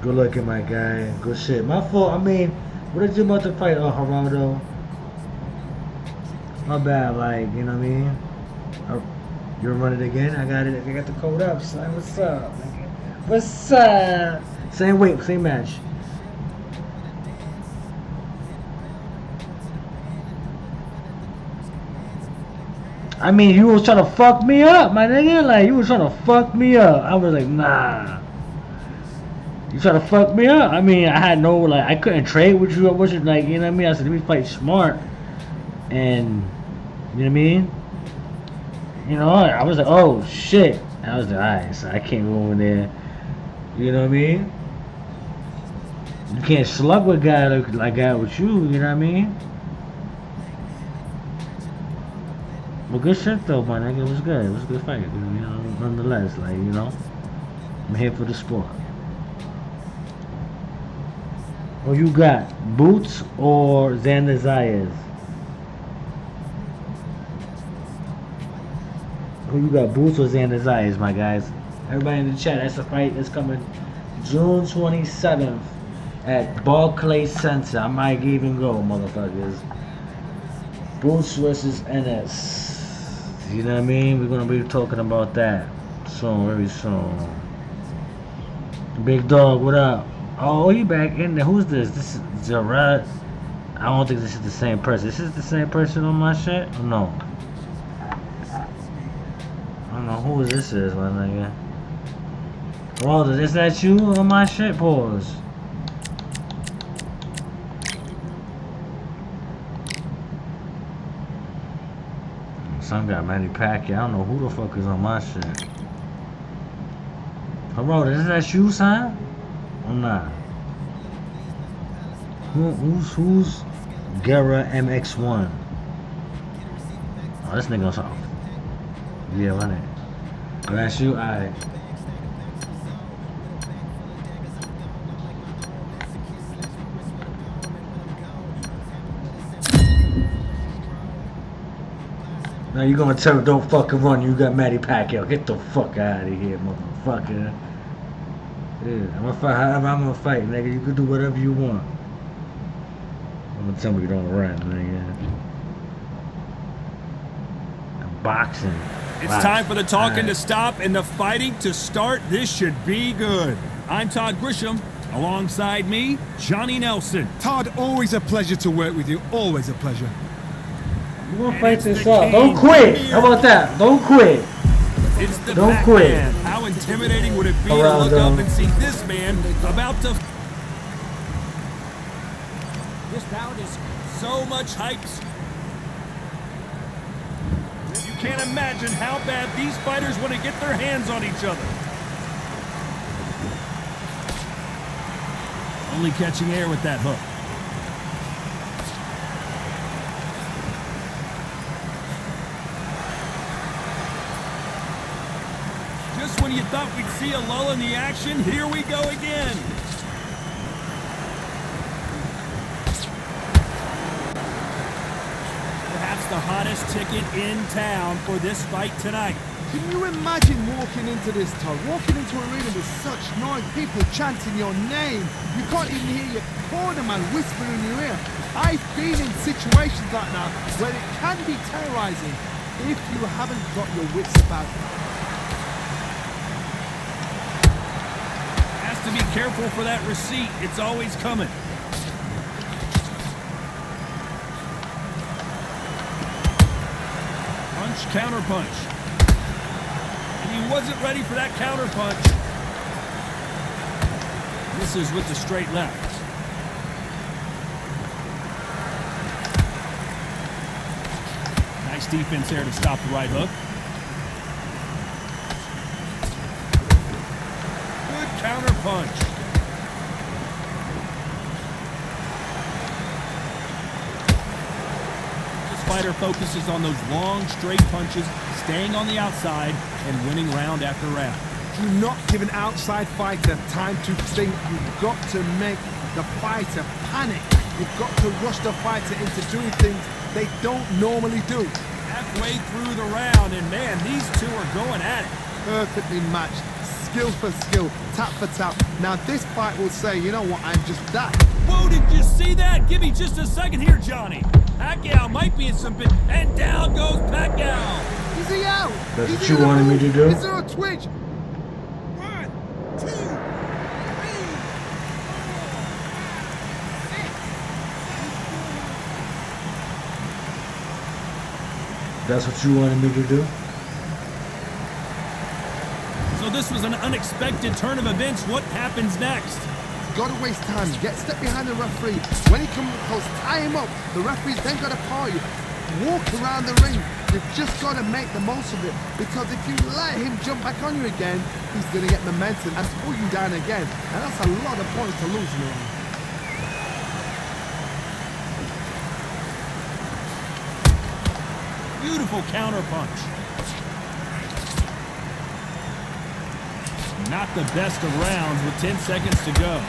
Good looking, my guy. Good shit. My fault. I mean, what did you about to fight, Geraldo? My bad, like, you know what I mean? You run it again? I got it. I got the code up, son. What's up? Nigga? What's up? Same weight, same match. I mean, you was trying to fuck me up, my nigga. Like, you was trying to fuck me up. I was like, nah. You trying to fuck me up? I mean, I had no, like, I couldn't trade with you. I wasn't like, you know what I mean? I said, let me fight smart. And, you know what I mean? You know, I was like, oh, shit. And I was like, alright, so I can't go over there. You know what I mean? You can't slug with a guy like I got with you, you know what I mean? Well, good shit though, my nigga. It was good. It was a good fight, you know, nonetheless. Like, you know, I'm here for the sport. Oh, you got Boots or Xander Zayas? Oh, you got Boots or Xander Zayas, my guys? Everybody in the chat, that's a fight that's coming June 27th at Barclays Center. I might even go, motherfuckers. Boots versus NS. You know what I mean? We're gonna be talking about that soon, very soon. Big Dog, what up? Oh, he back in there. Who's this? This is Gerard. I don't think this is the same person. This is the same person on my shit? Or no? I don't know who this is, my nigga. Bro, is that you on my shit? Pause. Some got Manny Pacquiao. I don't know who the fuck is on my shit. Bro, is that you, son? Or not? Who's Guerra MX1? Oh, this nigga on something. Yeah, run it. Oh, that's you? Alright. Now you gonna tell me don't fucking run, you got Manny Pacquiao. Get the fuck out of here, motherfucker. Yeah, I'm gonna fight however I'm gonna fight, nigga. You can do whatever you want. I'm gonna tell me you don't run, nigga. Boxing. It's time for the talking to stop and the fighting to start. This should be good. I'm Todd Grisham. Alongside me, Johnny Nelson. Todd, always a pleasure to work with you. Always a pleasure. You wanna fight this out? Don't quit. How about that? Don't quit. It's the Don't Pac quit. Man. How intimidating would it be Around to look them. up and see this man about to... This bout is So much hype. You can't imagine how bad these fighters want to get their hands on each other. Only catching air with that hook. Just when you thought we'd see a lull in the action, here we go again. Perhaps the hottest ticket in town for this fight tonight. Can you imagine walking into this, Todd? Walking into an arena with such noise, people chanting your name. You can't even hear your cornerman whispering in your ear. I've been in situations like that where it can be terrorizing if you haven't got your wits about you. Has to be careful for that receipt. It's always coming. Punch, counter punch. And he wasn't ready for that counter punch. Misses with the straight left. Nice defense there to stop the right hook. Good counter punch. This fighter focuses on those long, straight punches, staying on the outside and winning round after round. Do not give an outside fighter time to think. You've got to make the fighter panic. You've got to rush the fighter into doing things they don't normally do. Halfway through the round, and man, these two are going at it. Perfectly matched, skill for skill, tap for tap. Now this fight will say, you know what, I'm just that. Whoa, did you see that? Give me just a second here, Johnny. Pacquiao might be in some bit, and down goes Pacquiao. Is he out? That's Is what he you gonna wanted me move? to do? Is there a twitch? 1, 2, 3, 4, 5, 6. That's what you wanted me to do? So this was an unexpected turn of events. What happens next? Gotta waste time. Get step behind the referee. When he comes close, tie him up. The referee's then gotta call you. Walk around the ring. You've just gotta make the most of it. Because if you let him jump back on you again, he's gonna get momentum and pull you down again. And that's a lot of points to lose in the ring. Beautiful counter punch. Not the best of rounds with 10 seconds to go.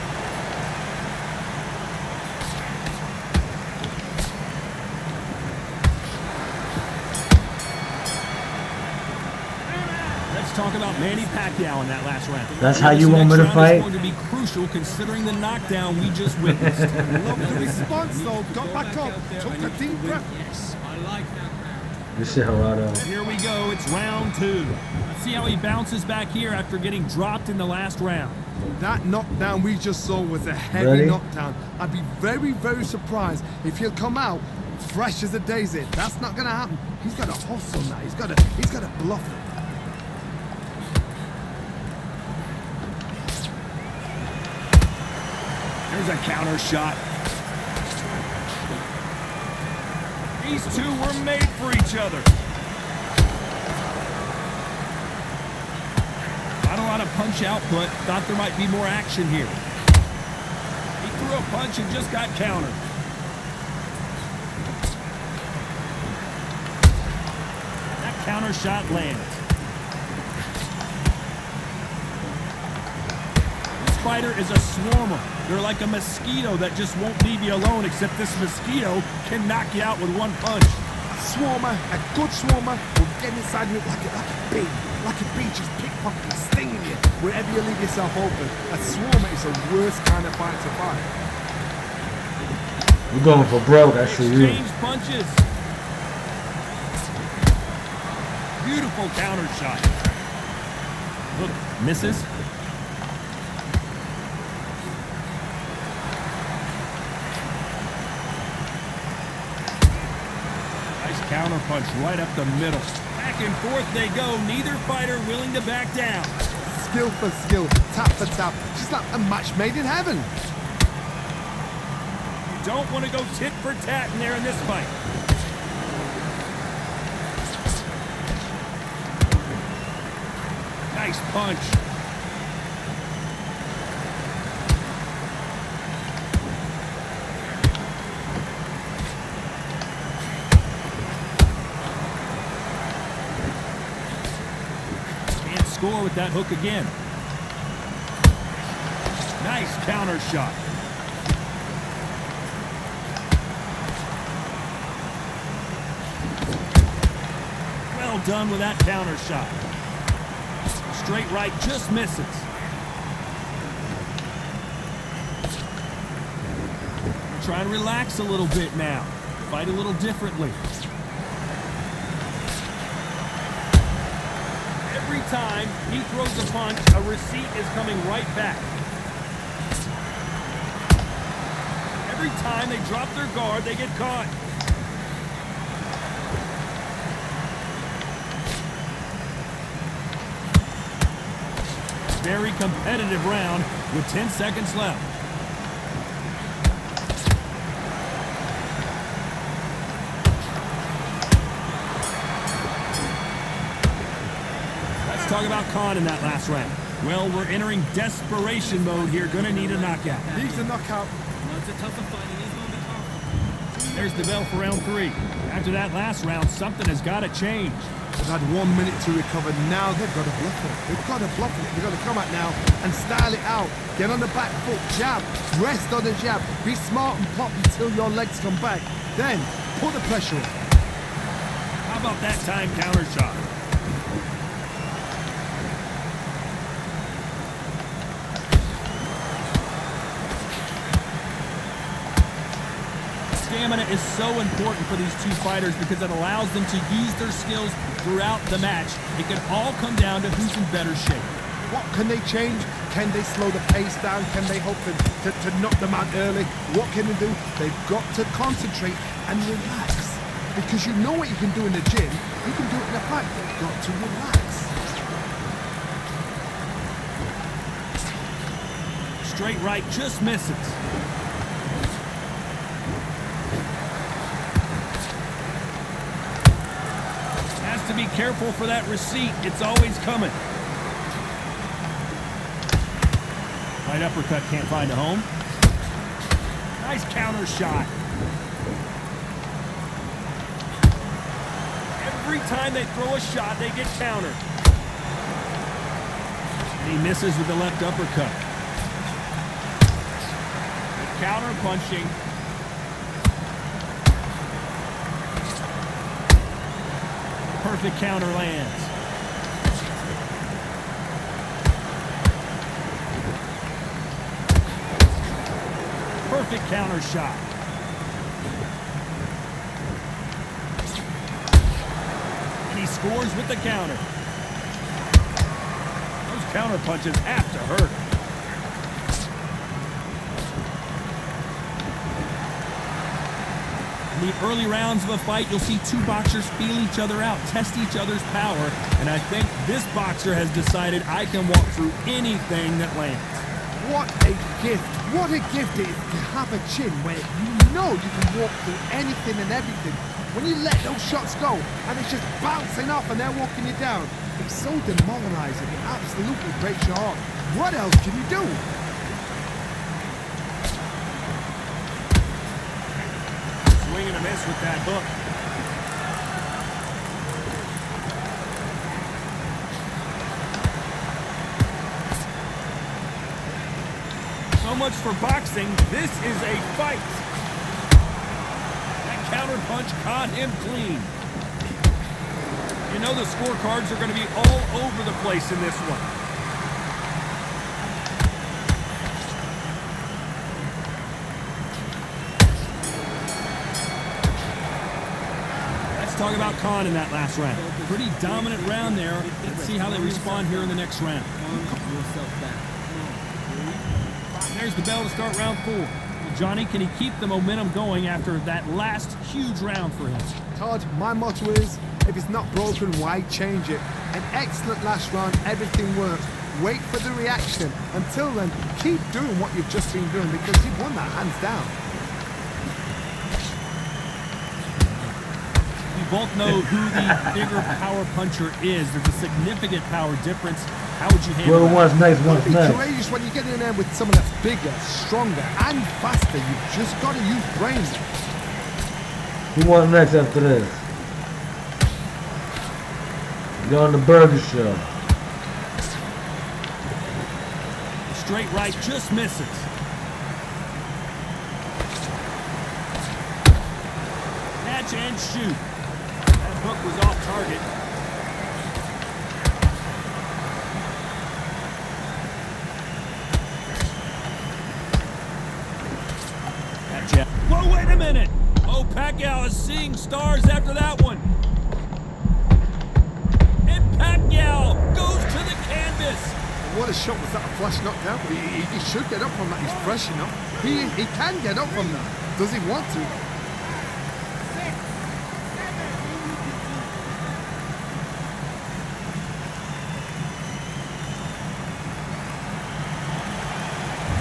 Let's talk about Manny Pacquiao in that last round. That's how you want me to This next round fight? is going to be crucial considering the knockdown we just witnessed. Love the response though. Got back up. Took a deep breath. Yes, I like that round. This shit Gerardo. Here we go, it's round 2. Let's see how he bounces back here after getting dropped in the last round. That knockdown we just saw was a heavy Ready? knockdown. I'd be very, very surprised if he'll come out fresh as a daisy. That's not gonna happen. He's got to hustle now. He's got to bluff it. There's a counter shot. These two were made for each other. Not a lot of punch output. Thought there might be more action here. He threw a punch and just got countered. That counter shot lands. This fighter is a swarmer. They're like a mosquito that just won't leave you alone, except this mosquito can knock you out with one punch. A swarmer, a good swarmer, will get inside you like a bee. Like a bee just pickpocketing, stinging you wherever you leave yourself open. A swarmer is the worst kind of fight to fight. We're going for broke, that's for you. Exchange punches. Beautiful counter shot. Look, misses. Nice counter punch right up the middle. Back and forth they go. Neither fighter willing to back down. Skill for skill, tap for tap. Just like a match made in heaven. You don't want to go tit for tat in there in this fight. Nice punch. Can't score with that hook again. Nice counter shot. Well done with that counter shot. Straight right just misses. Try to relax a little bit now. Fight a little differently. Every time he throws a punch, a receipt is coming right back. Every time they drop their guard, they get caught. Very competitive round with 10 seconds left. Let's talk about Khan in that last round. Well, we're entering desperation mode here. Gonna need a knockout. Needs a knockout. Lots of tougher fighting is going to be powerful. There's the bell for round 3. After that last round, something has got to change. They've had 1 minute to recover. Now they've got to bluff it. They've got to bluff it. They've got to come out now and style it out. Get on the back foot, jab, rest on the jab. Be smart and pop until your legs come back. Then put the pressure on. How about that time counter shot? stamina is so important for these two fighters because it allows them to use their skills throughout the match. It can all come down to who's in better shape. What can they change? Can they slow the pace down? Can they hope to knock them out early? What can they do? They've got to concentrate and relax. Because you know what you can do in the gym, you can do it in a fight. They've got to relax. Straight right just misses. Has to be careful for that receipt. It's always coming. Right uppercut can't find a home. Nice counter shot. Every time they throw a shot, they get countered. And he misses with the left uppercut. Counter punching. Perfect counter lands. Perfect counter shot. And he scores with the counter. Those counter punches have to hurt. In the early rounds of a fight, you'll see two boxers feel each other out, test each other's power, and I think this boxer has decided I can walk through anything that lands. What a gift. What a gift it is to have a chin where you know you can walk through anything and everything. When you let those shots go and it's just bouncing off and they're walking you down, it's so demoralizing. It absolutely breaks your heart. What else can you do? Swing and a miss with that hook. So much for boxing. This is a fight. That counter punch caught him clean. You know the scorecards are going to be all over the place in this one. Let's talk about Khan in that last round. Pretty dominant round there. Let's see how they respond here in the next round. Yourself back. There's the bell to start round 4. Well, Johnny, can he keep the momentum going after that last huge round for him? Todd, my motto is, if it's not broken, why change it? An excellent last round, everything worked. Wait for the reaction. Until then, keep doing what you've just been doing because you've won that hands down. We both know who the bigger power puncher is. There's a significant power difference. How would you handle Well, that? one's next, one's Be next. courageous when you get in there with someone that's bigger, stronger, and faster. You've just got to use brains. Who wants next after this? You're on the Burger Show. Straight right just misses. Catch and shoot. That hook was off target. Whoa, wait a minute! Oh, Pacquiao is seeing stars after that one. And Pacquiao goes to the canvas. What a shot was that, a flash knockdown? He should get up from that. He's fresh enough. He can get up from that. Does he want to?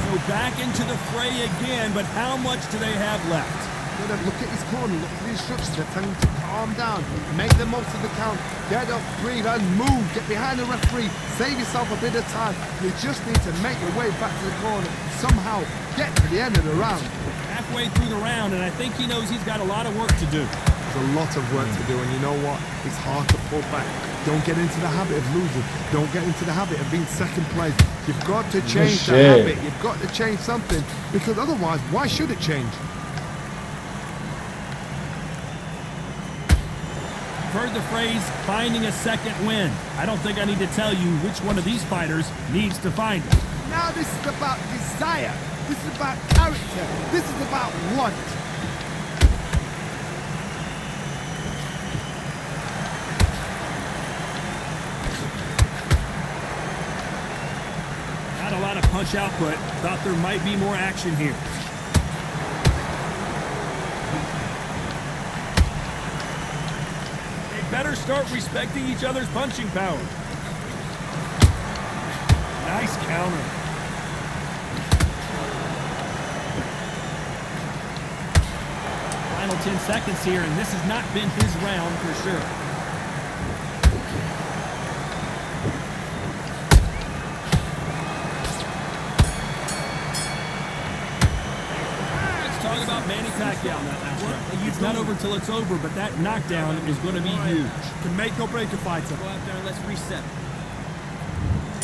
So back into the fray again, but how much do they have left? Then look at his corner, look at the instructions. They're telling him to calm down, make the most of the count, get up, breathe, and move. Get behind the referee, save yourself a bit of time. You just need to make your way back to the corner. Somehow get to the end of the round. Halfway through the round, and I think he knows he's got a lot of work to do. There's a lot of work to do, and you know what? It's hard to pull back. Don't get into the habit of losing. Don't get into the habit of being second place. You've got to change the habit. You've got to change something, because otherwise, why should it change? Heard the phrase, finding a second win. I don't think I need to tell you which one of these fighters needs to find it. Now this is about desire. This is about character. This is about want. much output. Thought there might be more action here. They better start respecting each other's punching power. Nice counter. Final 10 seconds here, and this has not been his round for sure. Let's talk about Manny Pacquiao in that last round. It's not over till it's over, but that knockdown is going to be huge. Can make or break a fighter. Go out there and let's reset.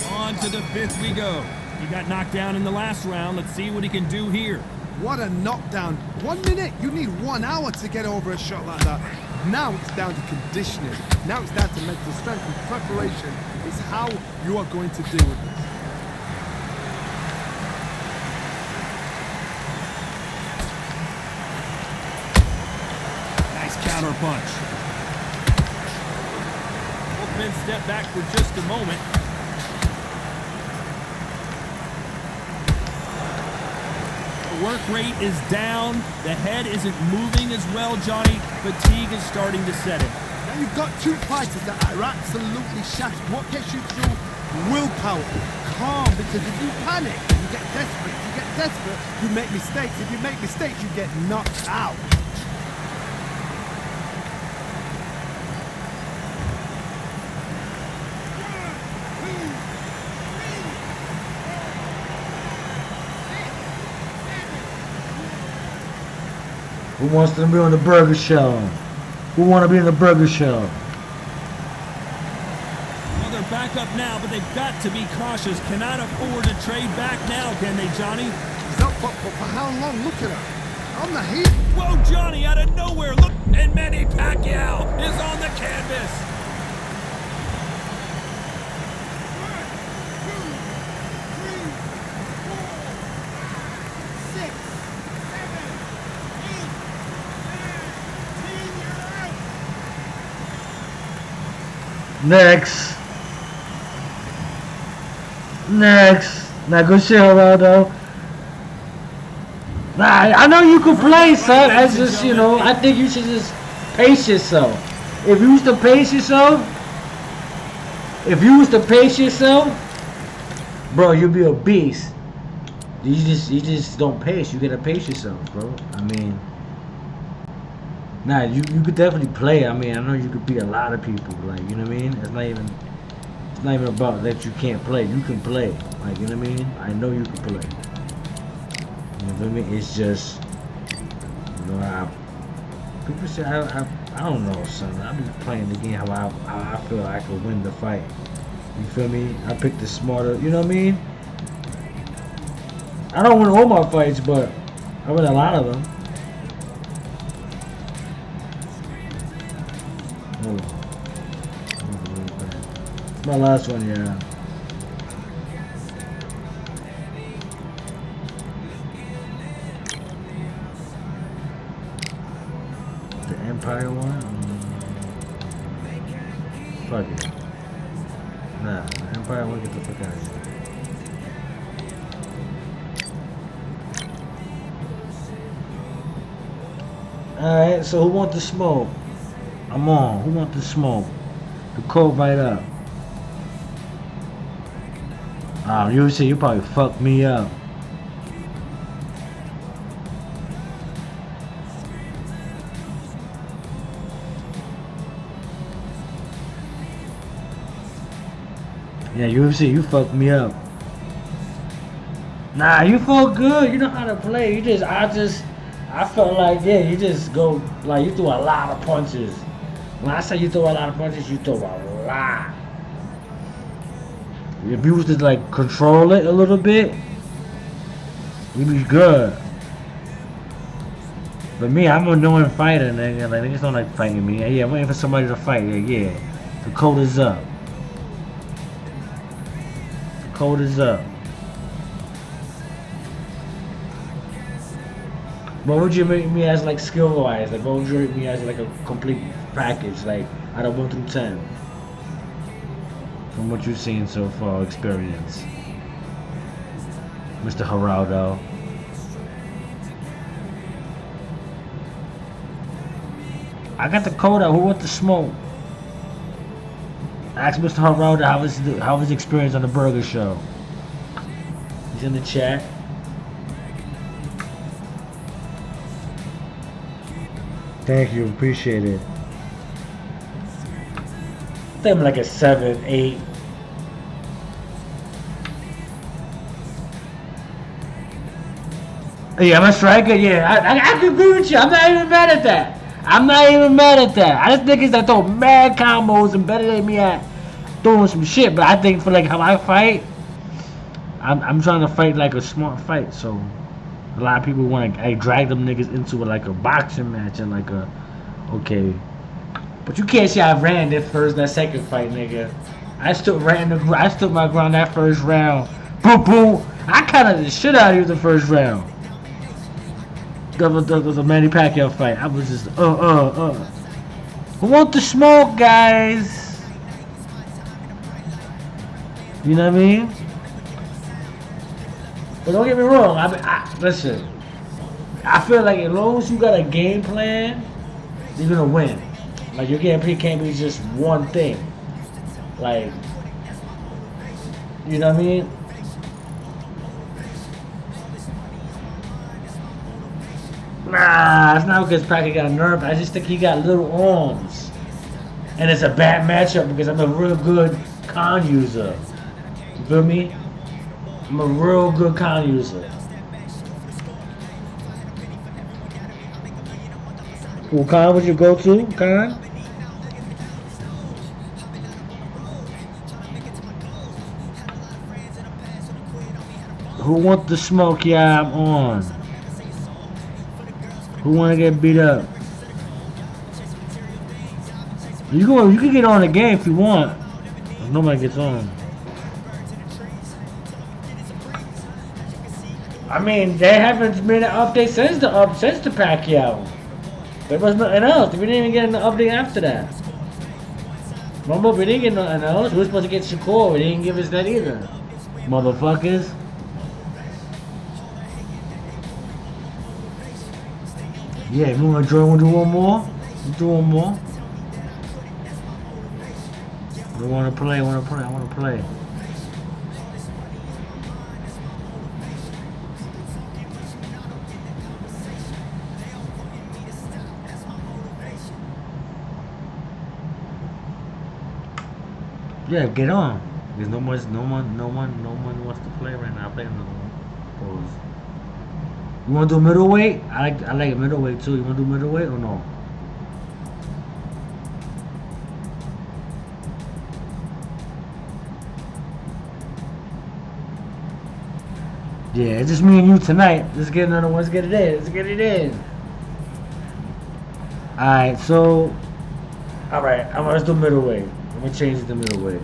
On to the fifth we go. He got knocked down in the last round. Let's see what he can do here. What a knockdown. 1 minute, you need 1 hour to get over a shot like that. Now it's down to conditioning. Now it's down to mental strength and preparation. It's how you are going to deal with this. Nice counter punch. Both men step back for just a moment. The work rate is down. The head isn't moving as well, Johnny. Fatigue is starting to set in. Now you've got two fighters that are absolutely shattered. What gets you through? Willpower. Calm, because if you panic, you get desperate. If you get desperate, you make mistakes. If you make mistakes, you get knocked out. Who wants to be on the burger show? Who want to be in the burger show? Well, they're back up now, but they've got to be cautious. Cannot afford to trade back now, can they, Johnny? He's up, but for how long? Look at her. On the heat. Whoa, Johnny, out of nowhere. Look, and Manny Pacquiao is on the canvas. Next. Now good shit, Geraldo. Nah, I know you can play, son. I just, you know, I think you should just pace yourself. If you was to pace yourself, bro, you'll be a beast. You just don't pace. You gotta pace yourself, bro. I mean, nah, you could definitely play. I mean, I know you could beat a lot of people. Like, you know what I mean? It's not even about that you can't play. You can play. Like, you know what I mean? I know you can play. You feel me? It's just, you know, people say I don't know, son. I be playing the game how I feel I could win the fight. You feel me? I pick the smarter. You know what I mean? I don't win all my fights, but I win a lot of them. Hold on. It's my last one, yeah. The Empire one? Fuck it. Nah, the Empire one, get the fuck out of here. Alright, so who want the smoke? I'm on. Who want the smoke? The code right up. You see, you probably fucked me up. Yeah, UFC, you fucked me up. Nah, you felt good. You know how to play. I felt like, yeah, you just go, like, you threw a lot of punches. When I say you throw a lot of punches, you throw a lot. If you was to, like, control it a little bit, you'd be good. But me, I'm a knowing fighter, nigga. Like, niggas don't like fighting me. Yeah, I'm waiting for somebody to fight. Yeah. The code is up. The code is up. What would you rate me as, like, skill-wise? Like, what would you rate me as, like, a complete package, like, out of 1 through 10? From what you've seen so far, experience. Mr. Geraldo. I got the code out. Who wants the smoke? Ask Mr. Geraldo how his experience on the burger show. He's in the chat. Thank you, appreciate it. I think I'm like a 7, 8. Yeah, I'm a striker. Yeah, I can agree with you. I'm not even mad at that. I'm not even mad at that. I just think it's that throw mad combos and better than me at throwing some shit. But I think for like how I fight, I'm trying to fight like a smart fight. So a lot of people want to drag them niggas into like a boxing match and like a okay. But you can't say I ran that second fight, nigga. I stood my ground that first round. Boom, boom. I counted the shit out of you the first round. The Manny Pacquiao fight. I was just Who want the smoke, guys? You know what I mean? But don't get me wrong. Listen. I feel like as long as you got a game plan, you're gonna win. Like your game plan can't be just one thing. Like, you know what I mean? Nah, it's not because Packer got nerve. I just think he got little arms. And it's a bad matchup because I'm a real good con user. You feel me? I'm a real good con user. Well, Con, would you go to? Con? Who want the smoke? Yeah, I'm on. Who wanna get beat up? You can get on the game if you want. If nobody gets on. I mean, they haven't made an update since the Pacquiao. There was nothing else. We didn't even get an update after that. Remember, we didn't get nothing else. We were supposed to get Shakur. We didn't give us that either. Motherfuckers. Yeah, if you want to join, we'll do one more. We'll do one more. We want to play, I want to play. Yeah, get on. Because no one wants to play right now. I'm playing another one. Pause. You want to do middleweight? I like middleweight too. You want to do middleweight or no? Yeah, it's just me and you tonight. Let's get another one. Let's get it in. Let's get it in. Alright, so... Alright, let's do middleweight. I'm going to change it to middleweight.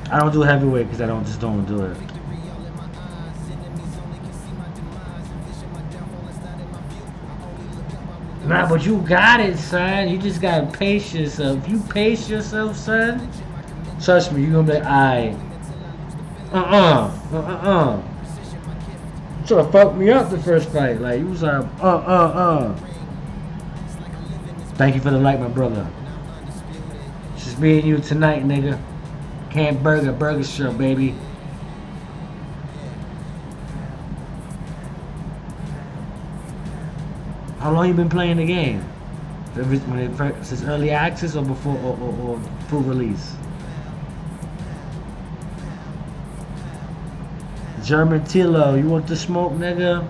I don't do heavyweight because I just don't do it. Nah, but you got it, son. You just gotta pace yourself. If you pace yourself, son, trust me, you're gonna be like, alright. You trying to fuck me up the first fight. Like, you was like, Thank you for the like, my brother. It's just me and you tonight, nigga. Camp Burger Show, baby. How long you been playing the game? Since early access or before or full release? German Tilo, you want the smoke, nigga?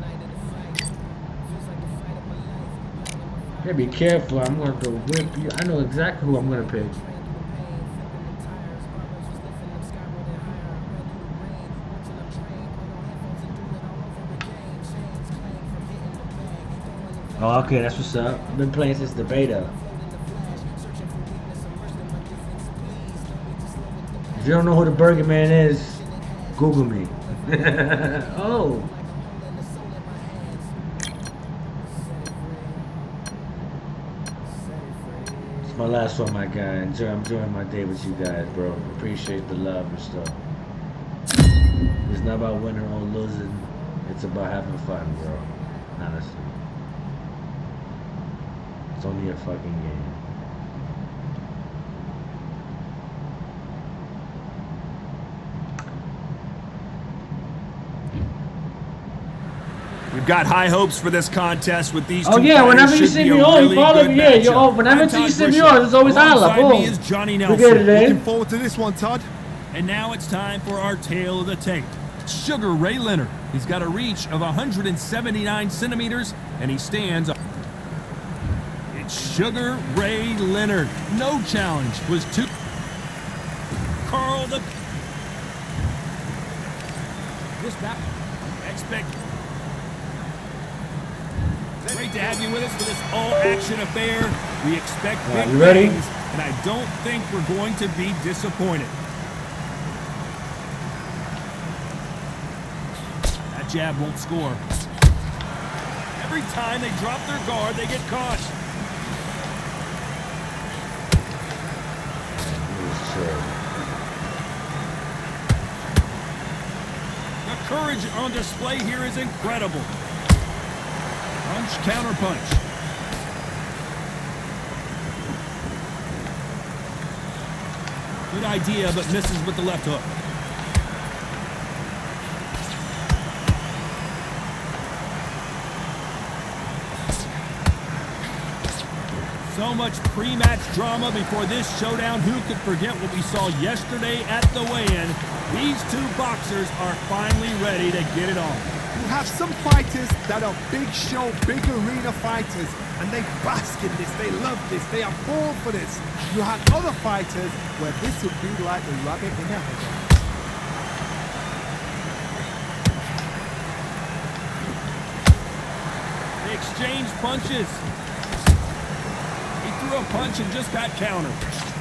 Yeah, be careful. I'm going to whip you. I know exactly who I'm going to pick. Oh, okay, that's what's up. I've been playing since the beta. If you don't know who the Burger Man is, Google me. Oh. It's my last one, my guy. I'm enjoying my day with you guys, bro. Appreciate the love and stuff. It's not about winning or losing. It's about having fun, bro. Honestly. It's only a fucking game. We've got high hopes for this contest with these Oh two yeah, fighters. whenever you Should see be me a on, really follow good me. Yeah, matchup. yo, whenever I'm you Todd see me Bishop. on, there's always holla. Alongside me Boom. is Johnny We Nelson. get it, Looking eh? forward to this one, Todd. And now it's time for our tale of the tape. Sugar Ray Leonard. He's got a reach of 179 centimeters, and he stands up. It's Sugar Ray Leonard. No challenge was too. Carl the. This back. Expect. Great to have you with us for this all-action affair. We expect big you ready? things, and I don't think we're going to be disappointed. That jab won't score. Every time they drop their guard, they get caught. The courage on display here is incredible. Punch, counter punch. Good idea, but misses with the left hook. So much pre-match drama before this showdown. Who could forget what we saw yesterday at the weigh-in? These two boxers are finally ready to get it on. You have some fighters that are big show, big arena fighters, and they bask in this, they love this, they are born for this. You have other fighters where this would be like the rabbit in a hat. They exchange punches. He threw a punch and just got countered.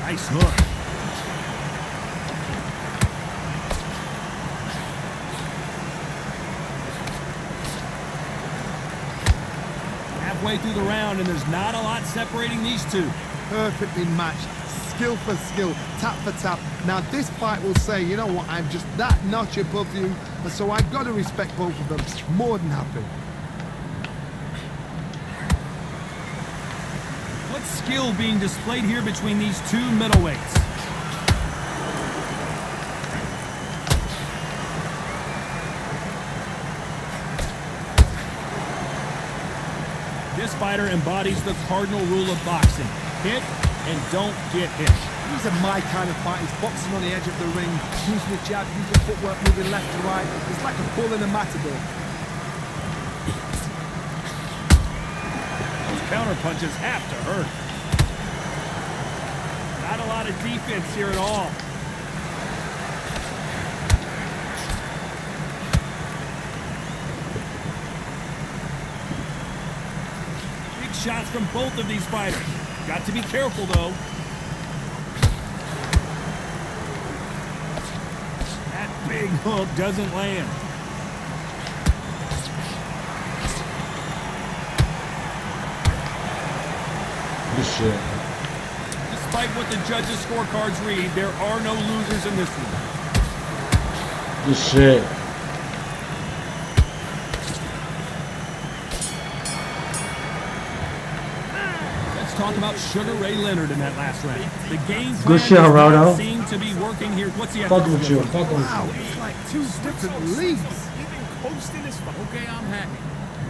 Nice hook. Halfway through the round, and there's not a lot separating these two. Perfectly matched, skill for skill, tap for tap. Now this fight will say, you know what, I'm just that notch above you, and so I've got to respect both of them. More than happy. What skill being displayed here between these two middleweights? This fighter embodies the cardinal rule of boxing. Hit and don't get hit. These are my kind of fighters, boxing on the edge of the ring, using the jab, using footwork, moving left to right. It's like a bull in a matador. Those counter punches have to hurt. Not a lot of defense here at all. Big shots from both of these fighters. Got to be careful though. That big hook doesn't land. Good shit. Despite what the judges' scorecards read, there are no losers in this one. Good shit. Let's talk about Sugar Ray Leonard in that last round. The game plan Good shit, does not Geraldo. seem to be working here. What's the Fucking with you. Fucking with Wow, you. it's like two different leagues. Okay, I'm happy.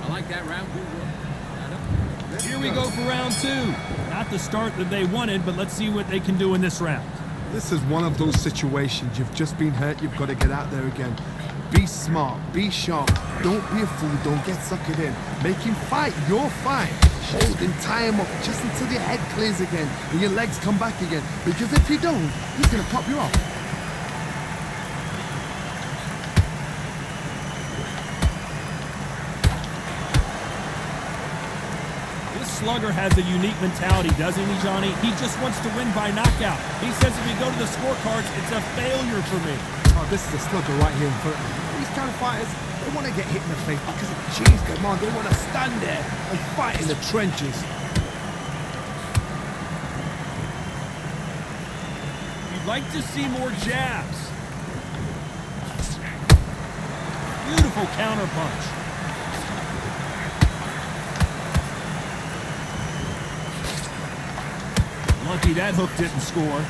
I like that round. Good work. Here we go for round two. Not the start that they wanted, but let's see what they can do in this round. This is one of those situations. You've just been hurt, you've got to get out there again. Be smart, be sharp, don't be a fool, don't get suckered in. Make him fight your fight. Hold him, tie him up just until your head clears again and your legs come back again. Because if you don't, he's going to pop you off. This slugger has a unique mentality, doesn't he, Johnny? He just wants to win by knockout. He says if you go to the scorecards, it's a failure for me. Oh, this is a slugger right here in front of me. These kind of fighters, they want to get hit in the face because it cheers them on. They want to stand there and fight in the trenches. You'd like to see more jabs. Beautiful counter punch. Lucky that hook didn't score.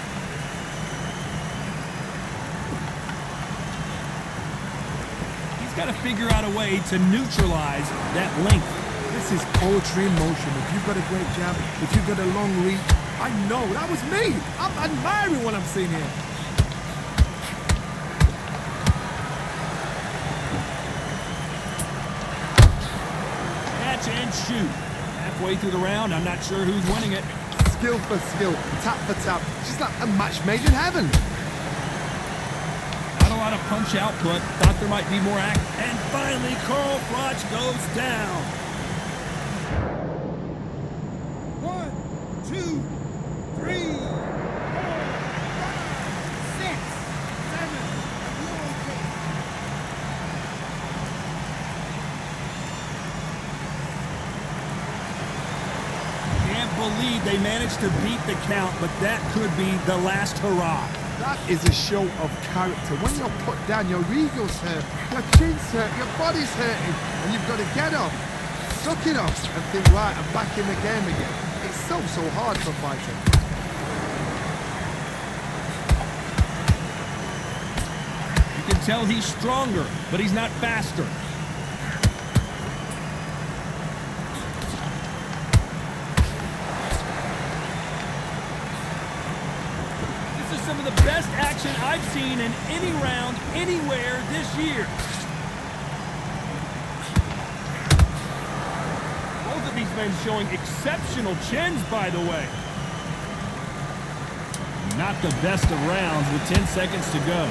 He's got to figure out a way to neutralize that length. This is poetry in motion. If you've got a great jab, if you've got a long reach, I know, that was me. I'm admiring what I'm seeing here. Catch and shoot. Halfway through the round, I'm not sure who's winning it. Skill for skill, tap for tap. Just like a match made in heaven. Not a lot of punch output. Thought there might be more act. And finally, Carl Froch goes down. 1, 2, 3, 4, 5, 6, 7. You're okay. Can't believe they managed to beat the count, but that could be the last hurrah. That is a show of character. When you're put down, your ego's hurt, your chin's hurt, your body's hurting, and you've got to get up, suck it up, and think, right, I'm back in the game again. It's so hard for fighting. You can tell he's stronger, but he's not faster. This is some of the best action I've seen in any round, anywhere this year. Both of these men showing exceptional chins, by the way. Not the best of rounds with 10 seconds to go.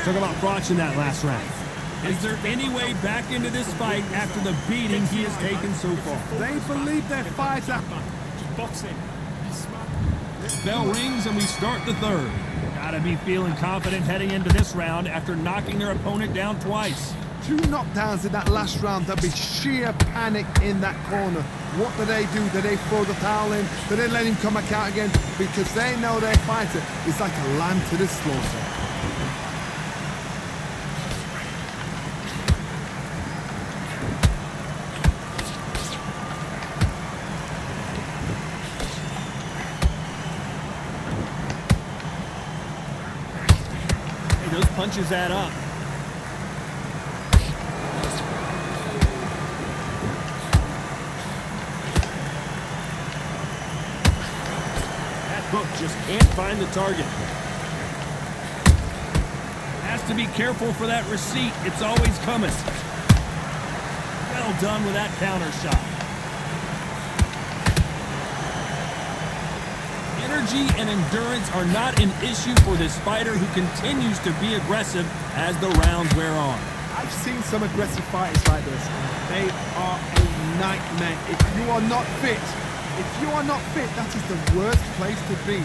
Talk about Froch in that last round. Is there any way back into this fight after the beating he has taken so far? They believe their fighter. Boxing. Bell rings and we start the third. Gotta be feeling confident heading into this round after knocking their opponent down twice. 2 knockdowns in that last round. There'll be sheer panic in that corner. What do? Do they throw the towel in? Do they let him come back out again? Because they know their fighter is like a lamb to the slaughter. Those punches add up. That hook just can't find the target. Has to be careful for that receipt. It's always coming. Well done with that counter shot. Energy and endurance are not an issue for this fighter who continues to be aggressive as the rounds wear on. I've seen some aggressive fighters like this. They are a nightmare. If you are not fit, that is the worst place to be.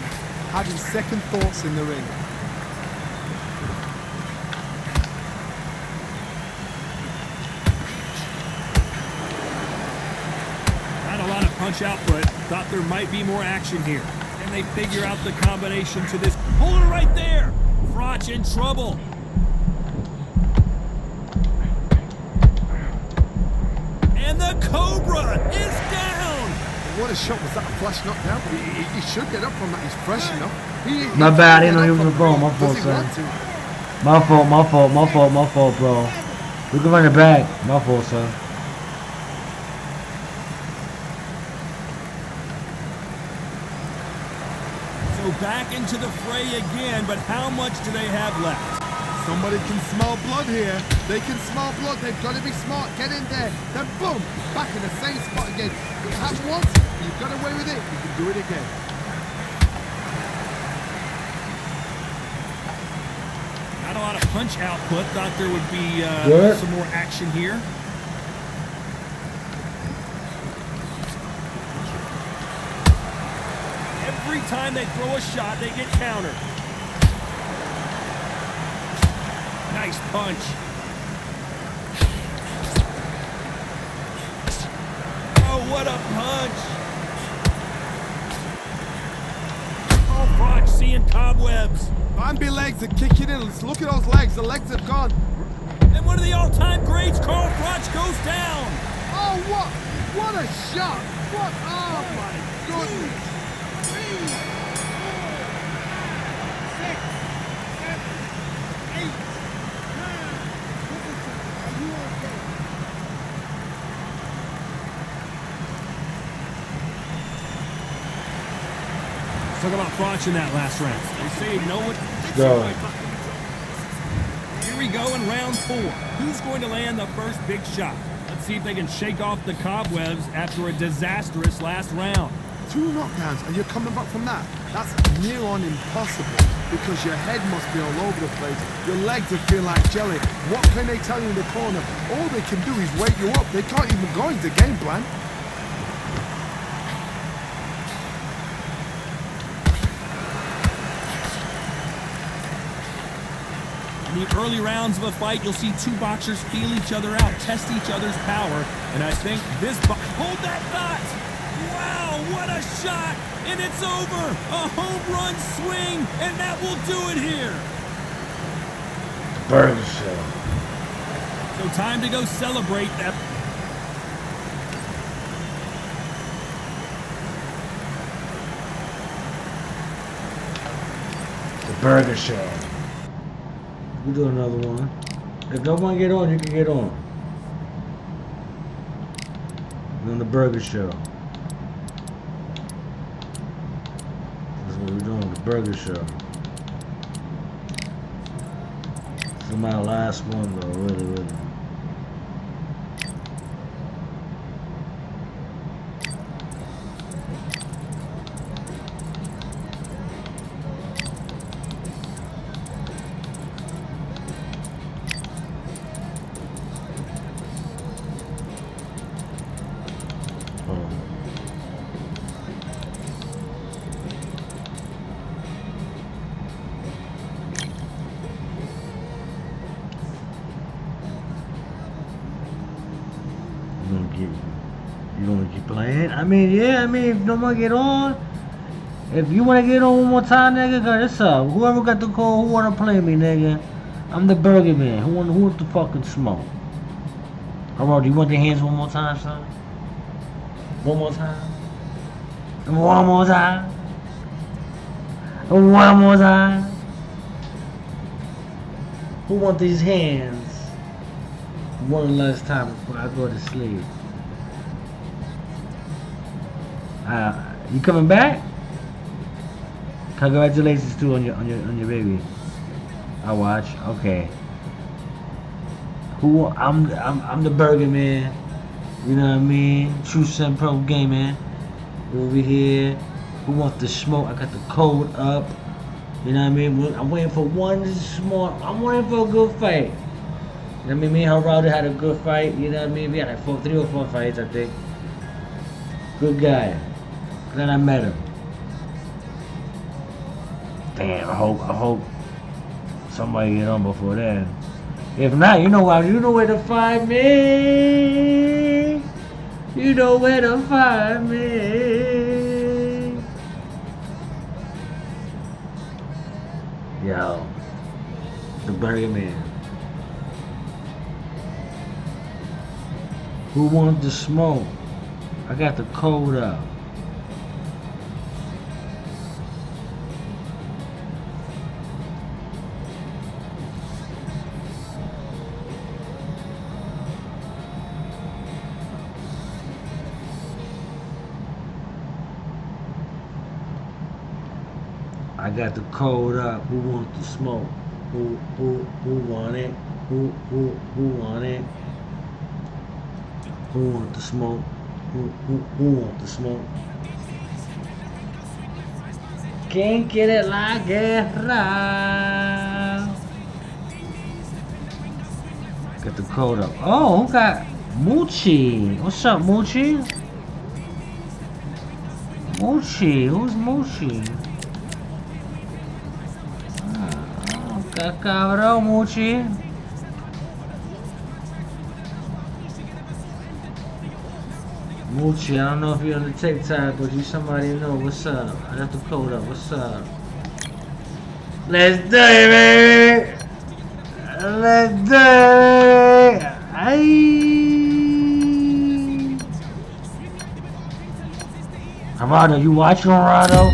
Having second thoughts in the ring. Not a lot of punch output. Thought there might be more action here. And they figure out the combination to this. Hold it right there! Froch in trouble. And the Cobra is down! What a shot. Was that a flash knockdown? He should get up from that. He's fresh enough. My bad, I didn't know he was a bro. My fault, Does he son. want to? My fault, bro. We can run it back. My fault, son. So back into the fray again, but how much do they have left? Somebody can smell blood here. They can smell blood. They've got to be smart. Get in there. Then boom, back in the same spot again. You have once, you got away with it. You can do it again. Not a lot of punch output. Thought there would be some more action here. Every time they throw a shot, they get countered. Nice punch. Oh, what a punch. like seeing cobwebs. Bambi legs are kicking in. Let's look at those legs. The legs have gone. And one of the all-time greats, Carl Froch, goes down. Oh, what a shot. What? Oh, my goodness. 3, 4, 6, 7, 8, 9. Are you okay? Talk about Froch in that last round. They say no one. Go. Here we go in round 4. Who's going to land the first big shot? Let's see if they can shake off the cobwebs after a disastrous last round. 2 knockdowns and you're coming back from that. That's near on impossible because your head must be all over the place. Your legs will feel like jelly. What can they tell you in the corner? All they can do is wake you up. They can't even go into game plan. In the early rounds of a fight, you'll see 2 boxers feel each other out, test each other's power, and I think this hold that thought! Wow, what a shot! And it's over! A home run swing, and that will do it here! Burger show. So time to go celebrate that. The burger show. We do another one. If no one get on, you can get on. We're on the burger show. That's what we're doing, the burger show. This is my last one though, really. You gonna keep playing? I mean, yeah, if no one get on, if you wanna get on one more time, nigga, it's up. Whoever got the call, who wanna play me, nigga? I'm the burger man. Who wants to fucking smoke? Alright, do you want the hands one more time, son? One more time? One more time? One more time? Who want these hands? One last time before I go to sleep. You coming back? Congratulations too on your baby. I watch. Okay. Who I'm the burger man. You know what I mean? True Sun Pro Gaming. Over here. Who wants the smoke? I got the code up. You know what I mean? I'm waiting for I'm waiting for a good fight. You know what I mean? Me and Geraldo had a good fight. You know what I mean? We had like 3 or 4 fights, I think. Good guy. Glad I met him. Damn, I hope somebody get on before then. If not, you know where to find me. You know where to find me. Yo, the Burger Man. Who wants the smoke? I got the code up. I got the code up. Who wants the smoke? Who want it? Who want it? Who want the smoke? Who want the smoke? ¿Quién quiere la guerra? Got the code up. Oh, who got Moochie? What's up, Moochie? Moochie, who's Moochie? Oh, cabrón, Moochie. Moochie, I don't know if you're on the TikTok, but you somebody know. What's up? I got the code up. What's up? Let's do it, baby. Let's do it. Aye. Gerardo, you watching, Gerardo?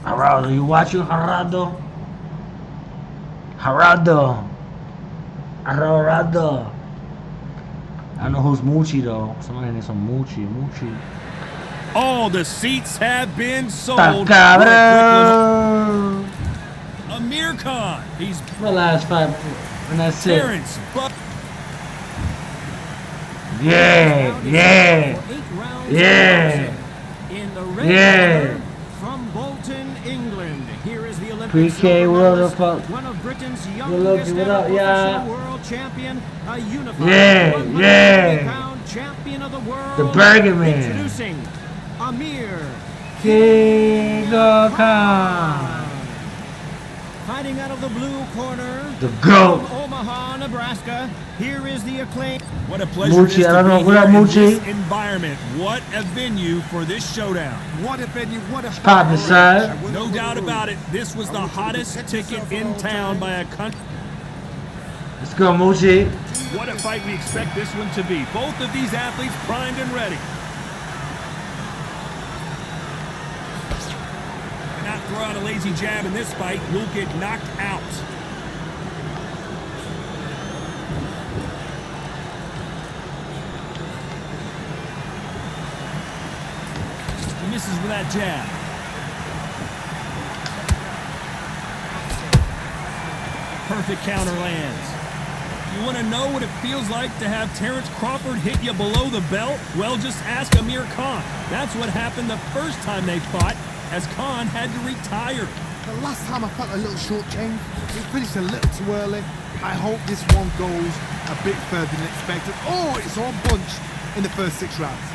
Gerardo, you watching, Gerardo? Gerardo. Gerardo. I know who's Moochie, though. Somebody needs some Moochie. Moochie. All the seats have been sold. Stop, cabrón. Amir Khan. He's My last fight, and that's it. Terrence Buck. Yeah, yeah, yeah, In the red yeah. corner from Bolton, England. Here is the Olympic PK, silver what medalist, the fuck? one of Britain's Good youngest looking, what ever up, yeah? professional world champion, a unified Yeah, 130-pound champion of the world. The Burger Man. Introducing Amir King of Khan. Fighting out of the blue corner The from GOAT. Omaha, Nebraska. Here is the acclaimed. What a pleasure Moochie, it is I don't to know. be What up, here in Moochie? this environment. What a venue for this showdown. What a venue, what a Poppin', son. No doubt about it, this was the hottest ticket in town by a country. Let's go, Moochie. What a fight we expect this one to be. Both of these athletes primed and ready. Not throw out a lazy jab in this fight, we'll get knocked out. He misses with that jab. Perfect counter lands. You want to know what it feels like to have Terrence Crawford hit you below the belt? Well, just ask Amir Khan. That's what happened the first time they fought, as Khan had to retire. The last time I felt a little shortchanged, it finished a little too early. I hope this one goes a bit further than expected. Oh, it's all bunched in the first 6 rounds.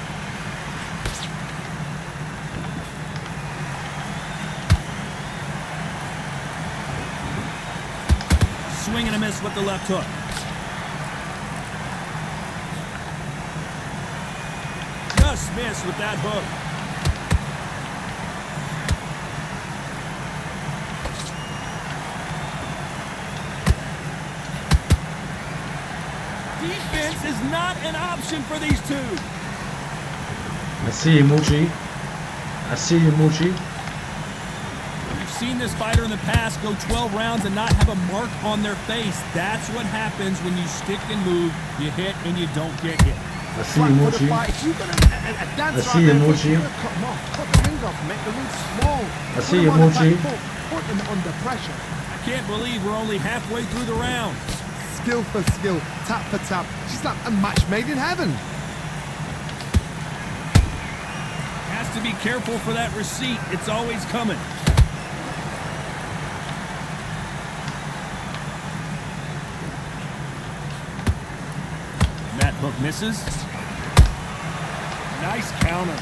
Swing and a miss with the left hook. Just missed with that hook. Defense is not an option for these two. I see you, Moochie. I see you, Moochie. We've seen this fighter in the past go 12 rounds and not have a mark on their face. That's what happens when you stick and move. You hit and you don't get hit. I see you, For the Moochie. fight, if you've got a dance I see you, right there, Moochie. you've got to cut them off. Cut the ring off, make the ring small. I see you, Moochie. Put them under pressure. I can't believe we're only halfway through the round. Skill for skill, tap for tap. She's like a match made in heaven. Has to be careful for that receipt. It's always coming. That hook misses. Nice counter.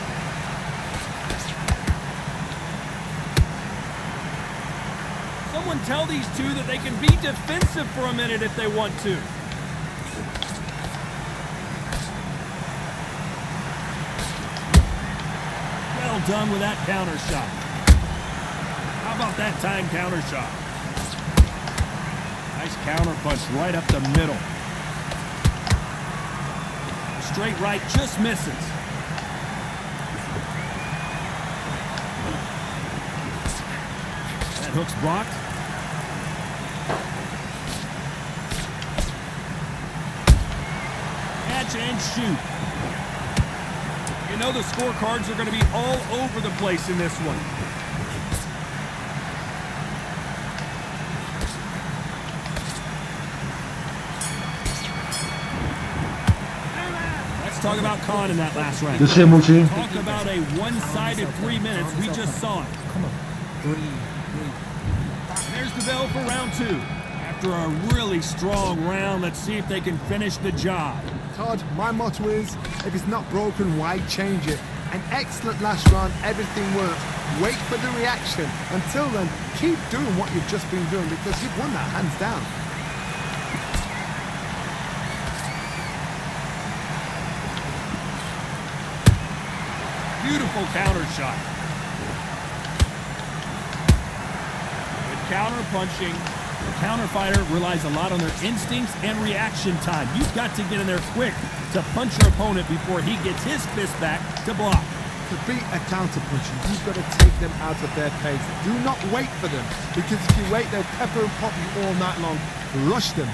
Someone tell these two that they can be defensive for a minute if they want to. Well done with that counter shot. How about that time counter shot? Nice counter punch right up the middle. Straight right just misses. That hook's blocked. Catch and shoot. You know the scorecards are going to be all over the place in this one. Let's talk about Khan in that last round. Good shit, Moochie. Talk about a one-sided 3 minutes. We just saw it. Come on. Breathe. There's the bell for round 2. After a really strong round, let's see if they can finish the job. Todd, my motto is, if it's not broken, why change it? An excellent last round, everything worked. Wait for the reaction. Until then, keep doing what you've just been doing because you've won that hands down. Beautiful counter shot. counter punching. The counter fighter relies a lot on their instincts and reaction time. You've got to get in there quick to punch your opponent before he gets his fist back to block. To beat a counter puncher, you've got to take them out of their pace. Do not wait for them, because if you wait, they'll pepper and pop you all night long. Rush them.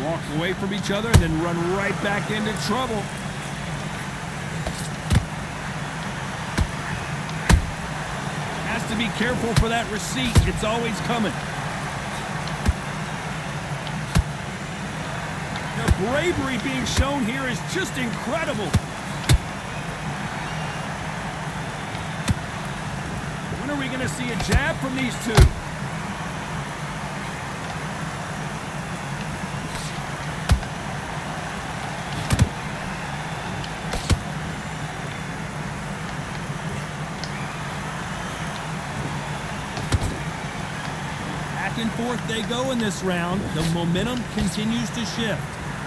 Walk away from each other and then run right back into trouble. Has to be careful for that receipt. It's always coming. The bravery being shown here is just incredible. When are we going to see a jab from these two? Back and forth they go in this round. The momentum continues to shift.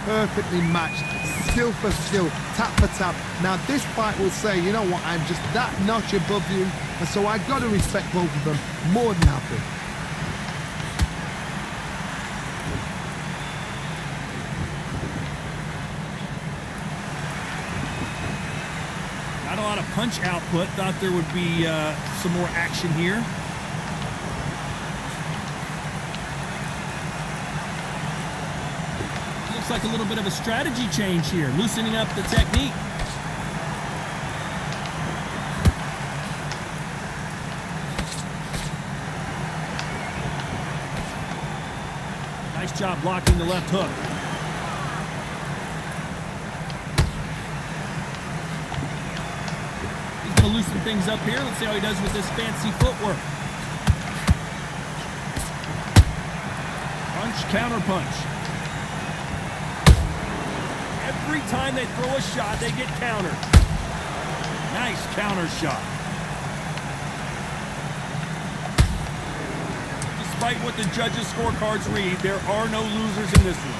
Perfectly matched, skill for skill, tap for tap. Now this fight will say, you know what, I'm just that notch above you, and so I got to respect both of them more than happy. Not a lot of punch output. Thought there would be some more action here. Looks like a little bit of a strategy change here, loosening up the technique. Nice job blocking the left hook. He's going to loosen things up here. Let's see how he does with this fancy footwork. Punch, counter punch. Every time they throw a shot, they get countered. Nice counter shot. Despite what the judges' scorecards read, there are no losers in this one.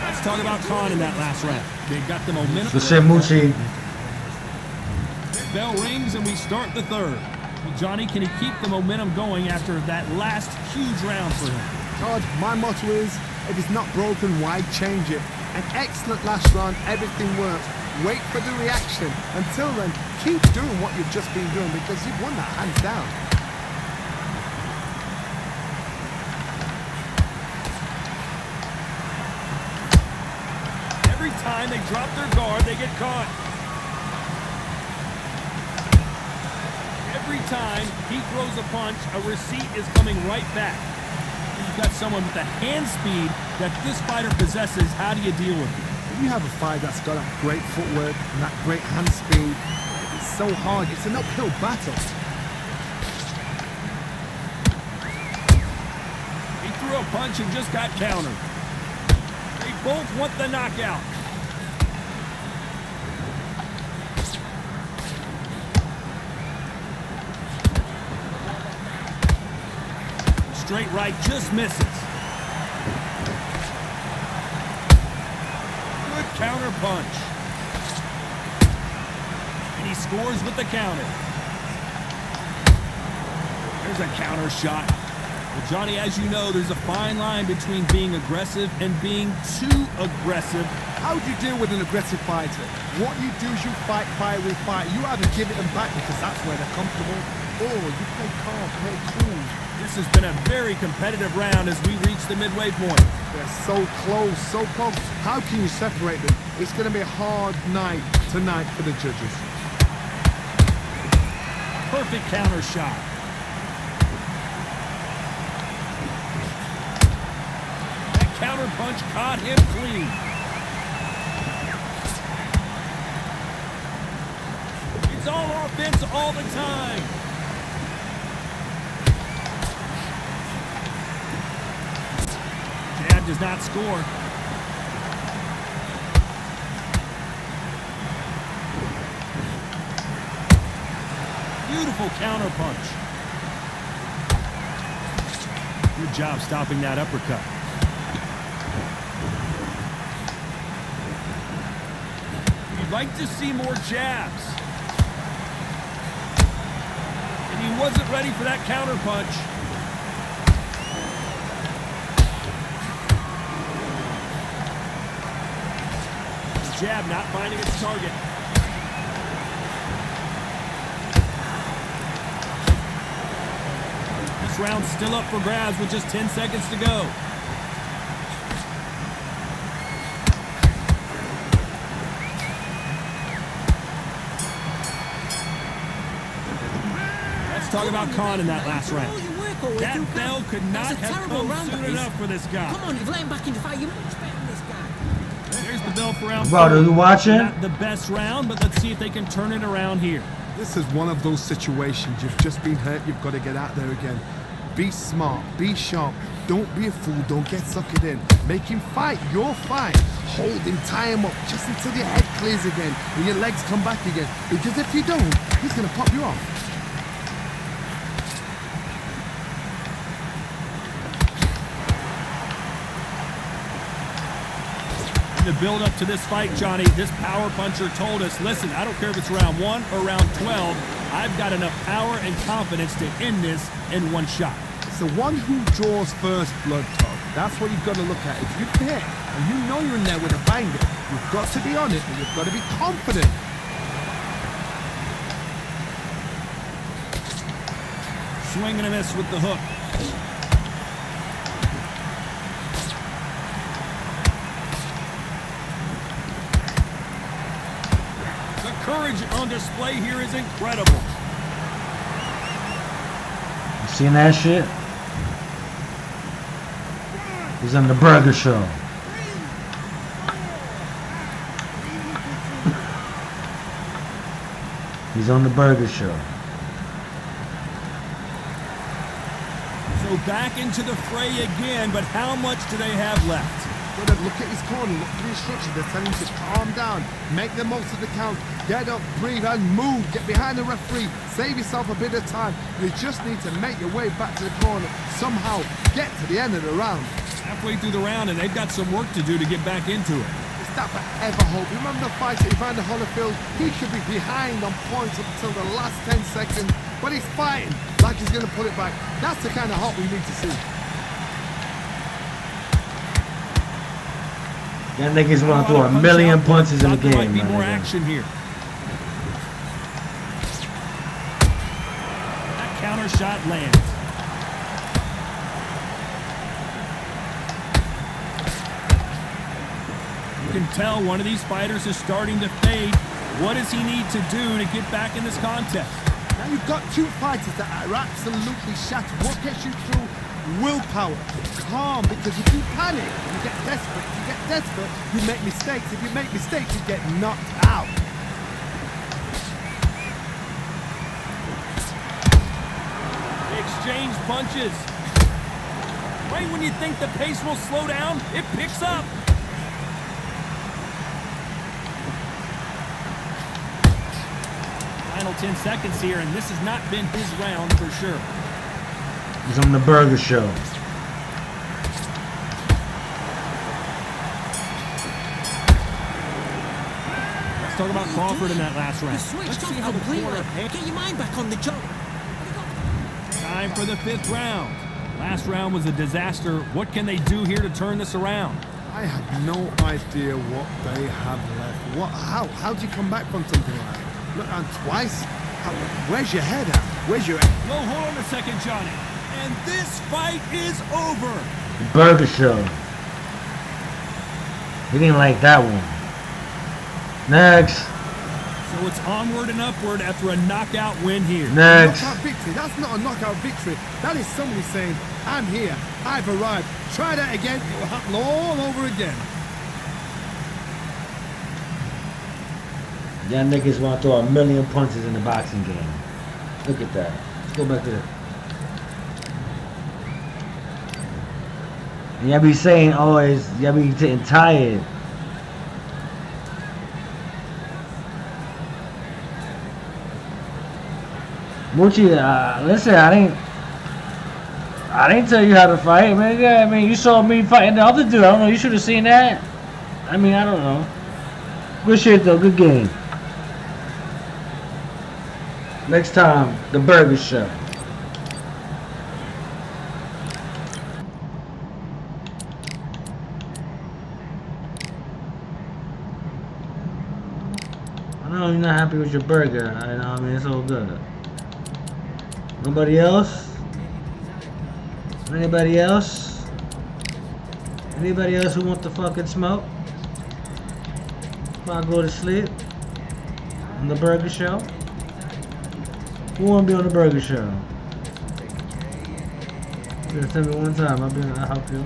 Let's talk about Khan in that last round. They got the momentum. The Semuchi. Bell rings and we start the third. Well, Johnny, can he keep the momentum going after that last huge round for him? Todd, my motto is, if it's not broken, why change it? An excellent last round, everything worked. Wait for the reaction. Until then, keep doing what you've just been doing, because you've won that hands down. Every time they drop their guard, they get caught. Every time he throws a punch, a receipt is coming right back. You've got someone with the hand speed that this fighter possesses. How do you deal with it? When you have a fight that's got that great footwork and that great hand speed, it's so hard. It's an uphill battle. He threw a punch and just got countered. They both want the knockout. Straight right just misses. Good counter punch. And he scores with the counter. There's a counter shot. Well, Johnny, as you know, there's a fine line between being aggressive and being too aggressive. How do you deal with an aggressive fighter? What you do is you fight fire with fire. You either give it them back because that's where they're comfortable, or you play calm, play cool. This has been a very competitive round as we reach the midway point. They're so close, so close. How can you separate them? It's going to be a hard night tonight for the judges. Perfect counter shot. That counter punch caught him clean. It's all offense all the time. Jab does not score. Beautiful counter punch. Good job stopping that uppercut. I'd like to see more jabs. And he wasn't ready for that counter punch. His jab not finding its target. This round's still up for grabs with just 10 seconds to go. Talk about Khan in that last round. That bell could not have come soon enough for this guy. Come on, you've let him back into fight. You're much better than this guy. There's the bell for round Bro, are you watching? Not the best round, but let's see if they can turn it around here. This is one of those situations. You've just been hurt. You've got to get out there again. Be smart. Be sharp. Don't be a fool. Don't get suckered in. Make him fight your fight. Hold him. Tie him up just until your head clears again and your legs come back again. Because if you don't, he's going to pop you off. In the build up to this fight, Johnny, this power puncher told us, listen, I don't care if it's round 1 or round 12, I've got enough power and confidence to end this in one shot. It's the one who draws first blood, Todd. That's what you've got to look at. If you hit and you know you're in there with a banger, you've got to be on it and you've got to be confident. Swing and a miss with the hook. Courage on display here is incredible. You seen that shit? He's on the burger show. He's on the burger show. So back into the fray again, but how much do they have left? Look at his corner, look at the instructions. They're telling him to calm down, make the most of the count, get up, breathe, and move. Get behind the referee, save yourself a bit of time. You just need to make your way back to the corner, somehow get to the end of the round. Halfway through the round, and they've got some work to do to get back into it. Is that forever hope? Remember the fight at Evander Holyfield? He could be behind on points up until the last 10 seconds, but he's fighting like he's going to put it back. That's the kind of hope we need to see. That nigga's run through a million punches in the game. Might be more action here. That counter shot lands. You can tell one of these fighters is starting to fade. What does he need to do to get back in this contest? Now you've got two fighters that are absolutely shattered. What gets you through? Willpower. Calm, because if you panic, you get desperate. If you get desperate, you make mistakes. If you make mistakes, you get knocked out. They exchange punches. Right when you think the pace will slow down, it picks up. Final 10 seconds here, and this has not been his round for sure. He's on the burger show. Let's talk about Crawford in that last round. Switch completely. Get your mind back on the job. Time for the 5th round. Last round was a disaster. What can they do here to turn this around? I have no idea what they have left. How do you come back from something like that? Look, and twice? Where's your head at? Where's your head? Well, hold on a second, Johnny. And this fight is over. The burger show. He didn't like that one. Next. So it's onward and upward after a knockout win here. Next. Knockout victory. That's not a knockout victory. That is somebody saying, I'm here. I've arrived. Try that again. It will happen all over again. Y'all niggas want to throw a million punches in the boxing game. Look at that. Let's go back to the... And y'all be saying always, y'all be getting tired. Moochie, listen, I didn't tell you how to fight, man. Yeah, I mean, you saw me fighting the other dude. I don't know. You should have seen that. I mean, I don't know. Good shit though, good game. Next time, the Burger Show. I know you're not happy with your burger. I know, I mean, it's all good. Nobody else? Anybody else? Anybody else who want to fucking smoke? Before I go to sleep? On the Burger Show? Who wanna be on the Burger Show? Just tell me one time, I'll help you.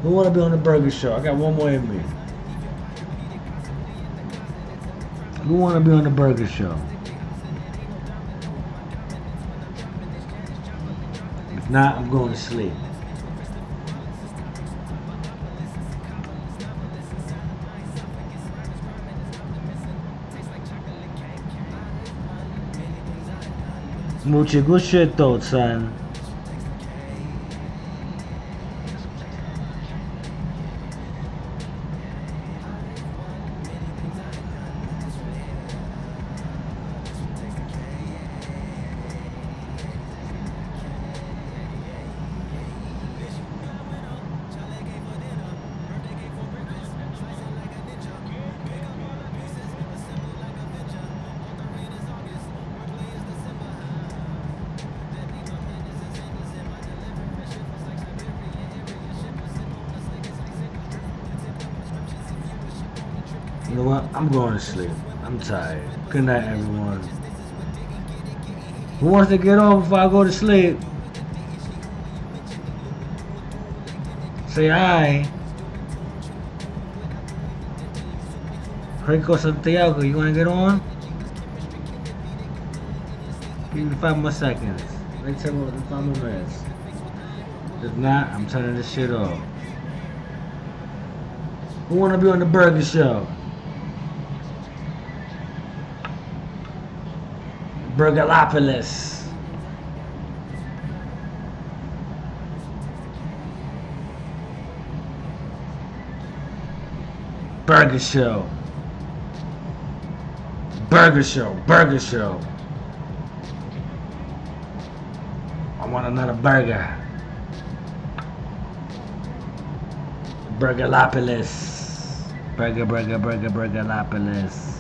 Who wanna be on the Burger Show? I got one more in me. Who wanna be on the Burger Show? If not, I'm going to sleep. Smoochie, good shit though, son. You know what? I'm going to sleep. I'm tired. Good night, everyone. Who wants to get on before I go to sleep? Say hi. Rico Santiago, you want to get on? Give me 5 more seconds. Like 5 more minutes. If not, I'm turning this shit off. Who want to be on the Burger Show? Burgerlopolis. Burger Show. Burger Show. Burger Show. I want another burger. Burgerlopolis. Burgerlopolis.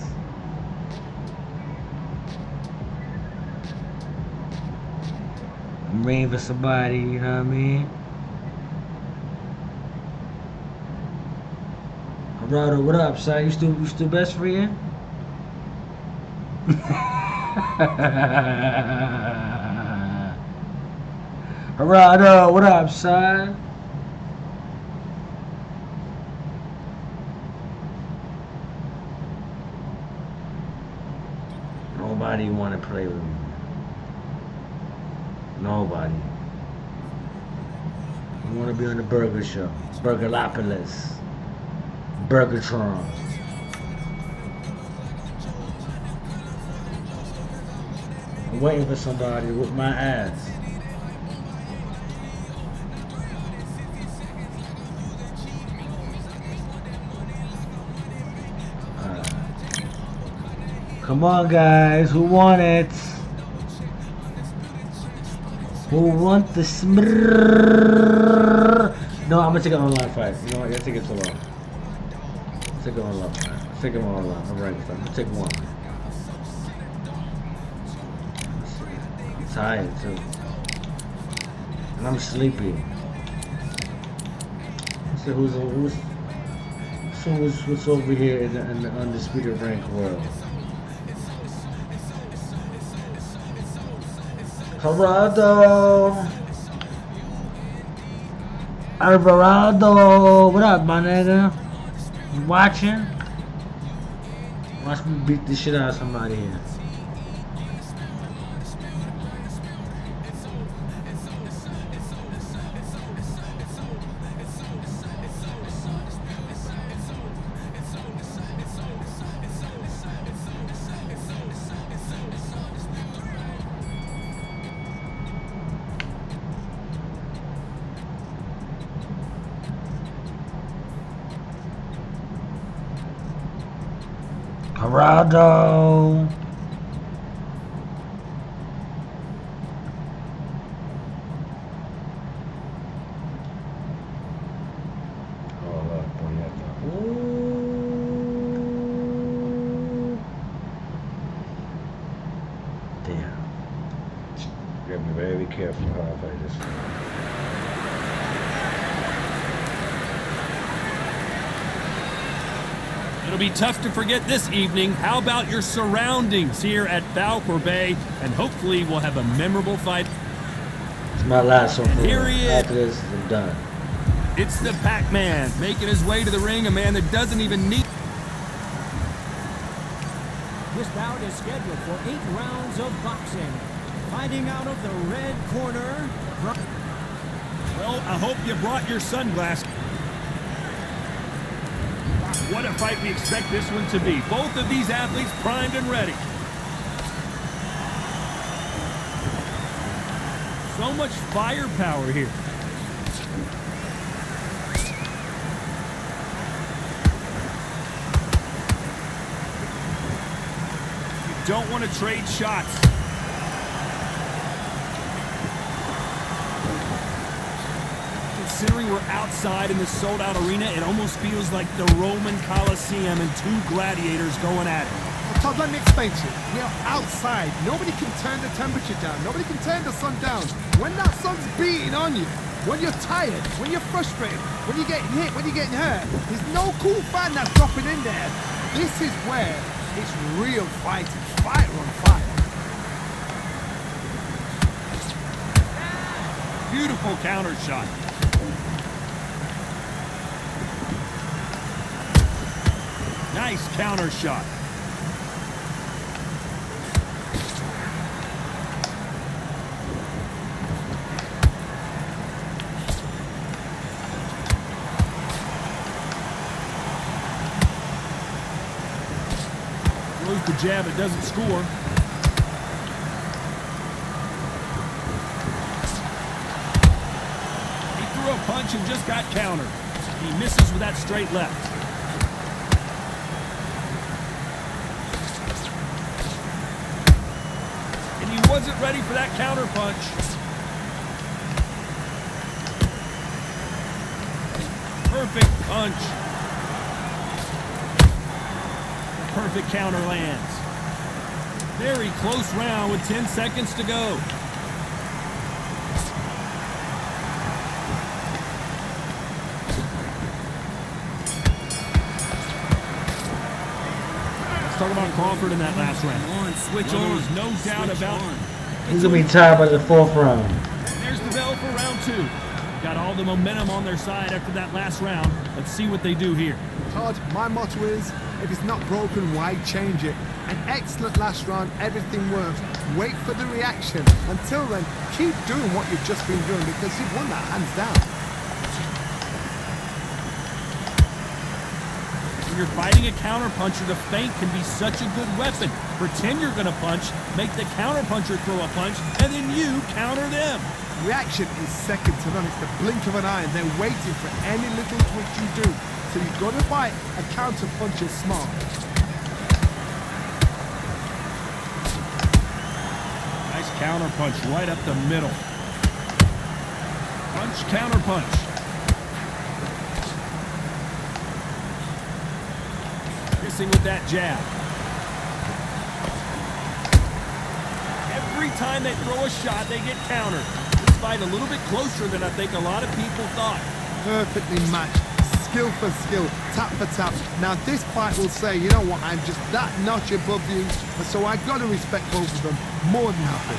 I'm waiting for somebody, you know what I mean? Geraldo, what up, son? You still best friend? Geraldo, what up, son? Nobody want to play with me. Nobody. I want to be on the Burger Show. Burgerlopolis. Burgertron. I'm waiting for somebody to whip my ass. Come on, guys. Who want it? Who want the smrrrr? No, I'm gonna take an online fight. You know what? I gotta take it too long. Take it online fight. Take it online. I'm ready for it. I'm gonna take one. I'm tired too. And I'm sleepy. So what's over here in the Undisputed rank world? Geraldo! Alvarado! What up, my nigga? You watching? Watch me beat the shit out of somebody here. Corrado. Hold up, boy. You have to. Ooh. Damn. You gotta be very careful how I play this. It'll be tough to forget this evening. How about your surroundings here at Valcour Bay? And hopefully we'll have a memorable fight. It's my last one. Here he is. After this, I'm done. It's the Pac-Man making his way to the ring, a man that doesn't even need... This bout is scheduled for 8 rounds of boxing. Fighting out of the red corner. Well, I hope you brought your sunglasses. What a fight we expect this one to be. Both of these athletes primed and ready. So much firepower here. You don't want to trade shots. Considering we're outside in this sold-out arena, it almost feels like the Roman Colosseum and 2 gladiators going at it. Well, Todd, let me explain to you. You're outside. Nobody can turn the temperature down. Nobody can turn the sun down. When that sun's beating on you, when you're tired, when you're frustrated, when you're getting hit, when you're getting hurt, there's no cool fan that's dropping in there. This is where it's real fighting. Fire on fire. Beautiful counter shot. Nice counter shot. Throws the jab, it doesn't score. He threw a punch and just got countered. He misses with that straight left. Wasn't ready for that counter punch. Perfect punch. Perfect counter lands. Very close round with 10 seconds to go. Let's talk about Crawford in that last round. Switch Well, on. there was no doubt about it. He's gonna be tired by the 4th round. There's the bell for round 2. Got all the momentum on their side after that last round. Let's see what they do here. Todd, my motto is, if it's not broken, why change it? An excellent last round, everything works. Wait for the reaction. Until then, keep doing what you've just been doing because you've won that hands down. When you're fighting a counterpuncher, the feint can be such a good weapon. Pretend you're going to punch, make the counterpuncher throw a punch, and then you counter them. Reaction is second to none. It's the blink of an eye and they're waiting for any little twitch you do. So you've got to fight a counterpuncher smart. Nice counterpunch right up the middle. Punch, counterpunch. Missing with that jab. Every time they throw a shot, they get countered. This fight a little bit closer than I think a lot of people thought. Perfectly matched. Skill for skill, tap for tap. Now this fight will say, you know what, I'm just that notch above you, and so I got to respect both of them more than happy.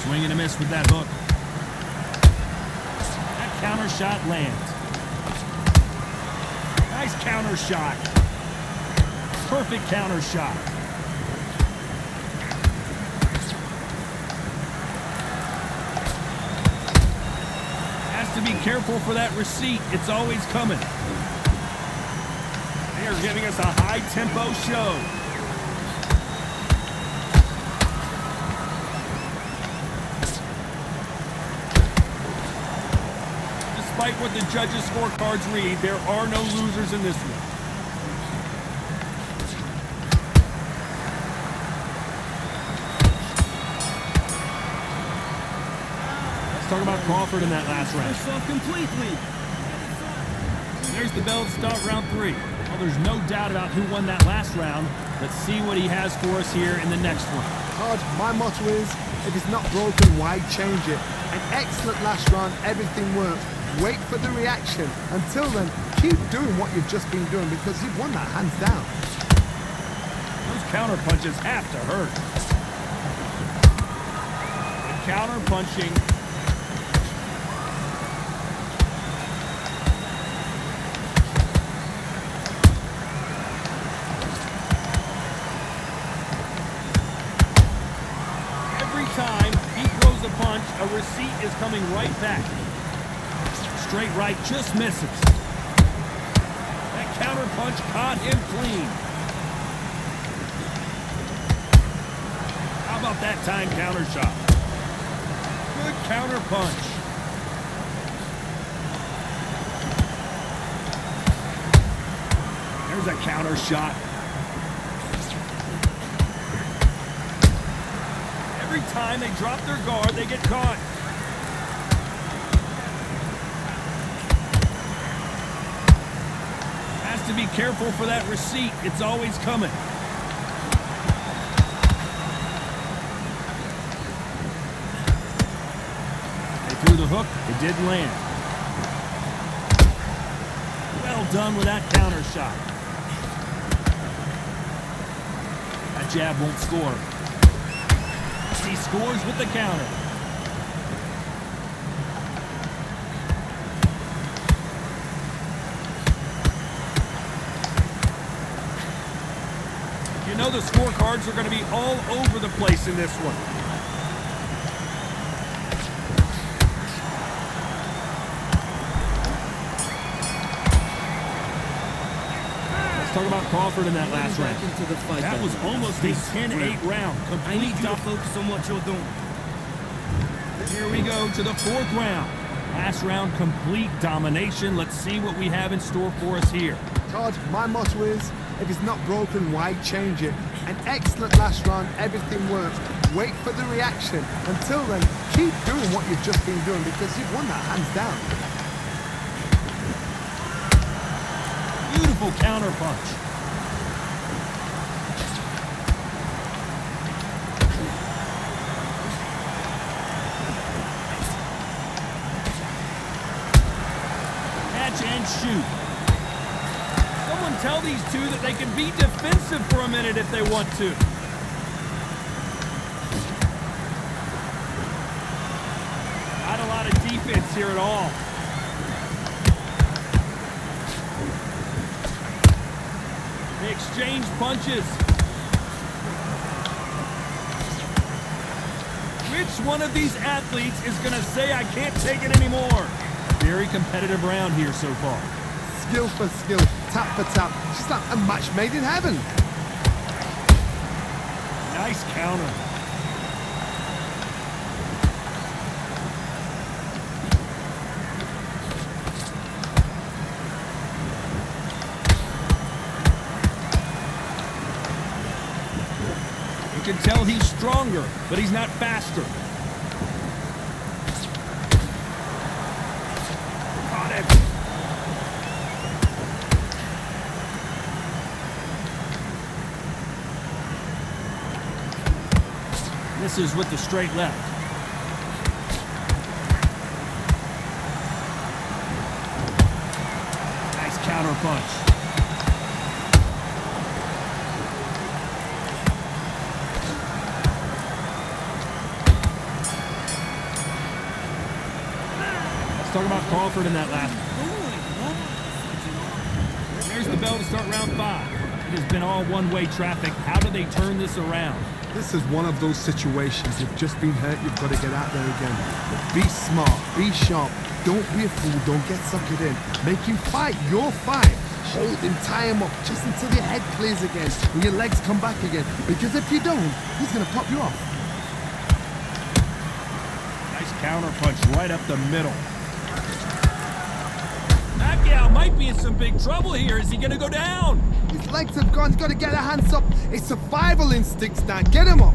Swing and a miss with that hook. That counter shot lands. Nice counter shot. Perfect counter shot. To be careful for that receipt. It's always coming. They are giving us a high-tempo show. Despite what the judges' scorecards read, there are no losers in this one. Let's talk about Crawford in that last round. Pushed off completely. There's the bell to start round 3. Well, there's no doubt about who won that last round. Let's see what he has for us here in the next one. Todd, my motto is, if it's not broken, why change it? An excellent last round, everything worked. Wait for the reaction. Until then, keep doing what you've just been doing because you've won that hands down. Those counter punches have to hurt. The counter punching. Every time he throws a punch, a receipt is coming right back. Straight right just misses. That counter punch caught him clean. How about that time counter shot? Good counter punch. There's a counter shot. Every time they drop their guard, they get caught. Has to be careful for that receipt. It's always coming. They threw the hook. It didn't land. Well done with that counter shot. That jab won't score. He scores with the counter. You know the scorecards are going to be all over the place in this one. Let's talk about Crawford in that last round. Into the fight. That was almost a 10-8 round. I need you to focus on what you're doing. Here we go to the 4th round. Last round, complete domination. Let's see what we have in store for us here. Todd, my motto is, if it's not broken, why change it? An excellent last round, everything worked. Wait for the reaction. Until then, keep doing what you've just been doing because you've won that hands down. Beautiful counter punch. Catch and shoot. Someone tell these two that they can be defensive for a minute if they want to. Not a lot of defense here at all. They exchange punches. Which one of these athletes is going to say, I can't take it anymore? Very competitive round here so far. Skill for skill, tap for tap. Just like a match made in heaven. Nice counter. You can tell he's stronger, but he's not faster. Caught him. Misses with the straight left. Nice counter punch. Talking about Crawford in that last. There's the bell to start round 5. It has been all one-way traffic. How do they turn this around? This is one of those situations. You've just been hurt, you've got to get out there again. Be smart, be sharp. Don't be a fool, don't get suckered in. Make him fight your fight. Hold him, tie him up, just until your head clears again and your legs come back again. Because if you don't, he's going to pop you off. Nice counter punch right up the middle. Pacquiao might be in some big trouble here. Is he going to go down? His legs have gone. He's got to get the hands up. It's survival instincts now. Get him up.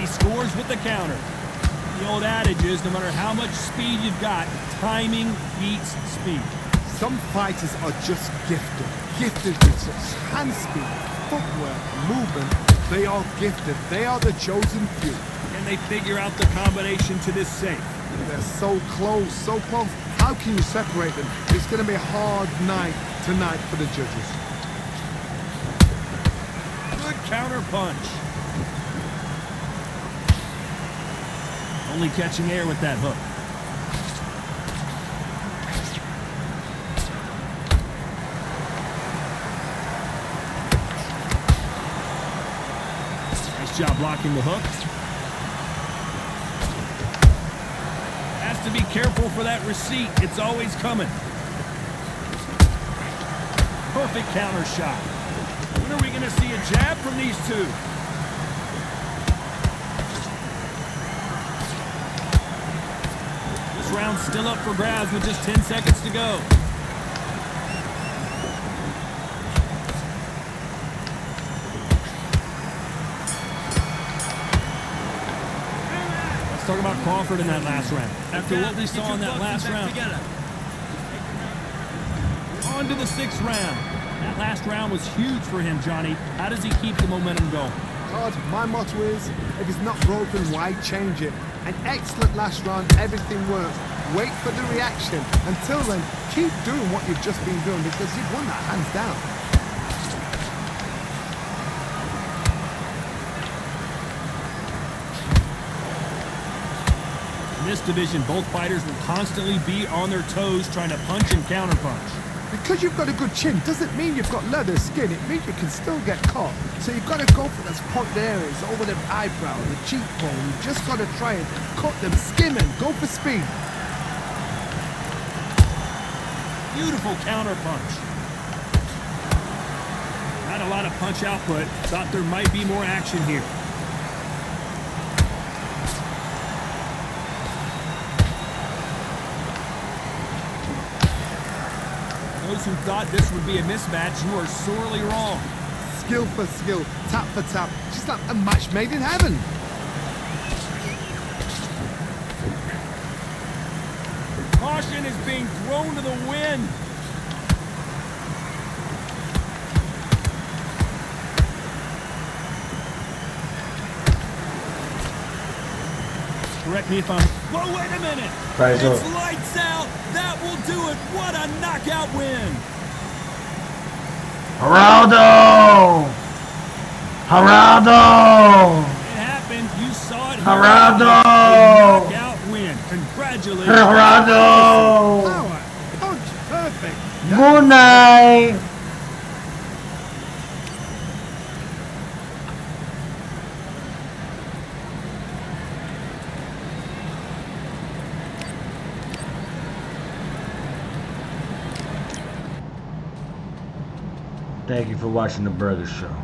scores with the counter. The old adage is, no matter how much speed you've got, timing beats speed. Some fighters are just gifted. Gifted with such hand speed, footwork, movement. They are gifted. They are the chosen few. And they figure out the combination to this safe. They're so close, so close. How can you separate them? It's going to be a hard night tonight for the judges. Good counter punch. Only catching air with that hook. Nice job blocking the hook. Has to be careful for that receipt. It's always coming. Perfect counter shot. When are we going to see a jab from these two? This round's still up for grabs with just 10 seconds to go. Let's talk about Crawford in that last round. After what we saw in that last round. On to the 6th round. That last round was huge for him, Johnny. How does he keep the momentum going? Todd, my motto is, if it's not broken, why change it? An excellent last round, everything works. Wait for the reaction. Until then, keep doing what you've just been doing because you've won that hands down. In this division, both fighters will constantly be on their toes trying to punch and counterpunch. Because you've got a good chin doesn't mean you've got leather skin. It means you can still get caught. So you've got to go for those pointed areas, over the eyebrow, the cheekbone. You've just got to try and cut them, skim them, go for speed. Beautiful counter punch. Not a lot of punch output. Thought there might be more action here. Those who thought this would be a mismatch, you are sorely wrong. Skill for skill, tap for tap. Just like a match made in heaven. Caution is being thrown to the wind. Correct me if I'm... Whoa, wait a minute! Price It's up. lights out! That will do it! What a knockout win! Geraldo! Geraldo! It happened. You saw it. Geraldo! A knockout win. Congratulations. Geraldo! Power, punch, perfect. Good night! Thank you for watching The Burger Show.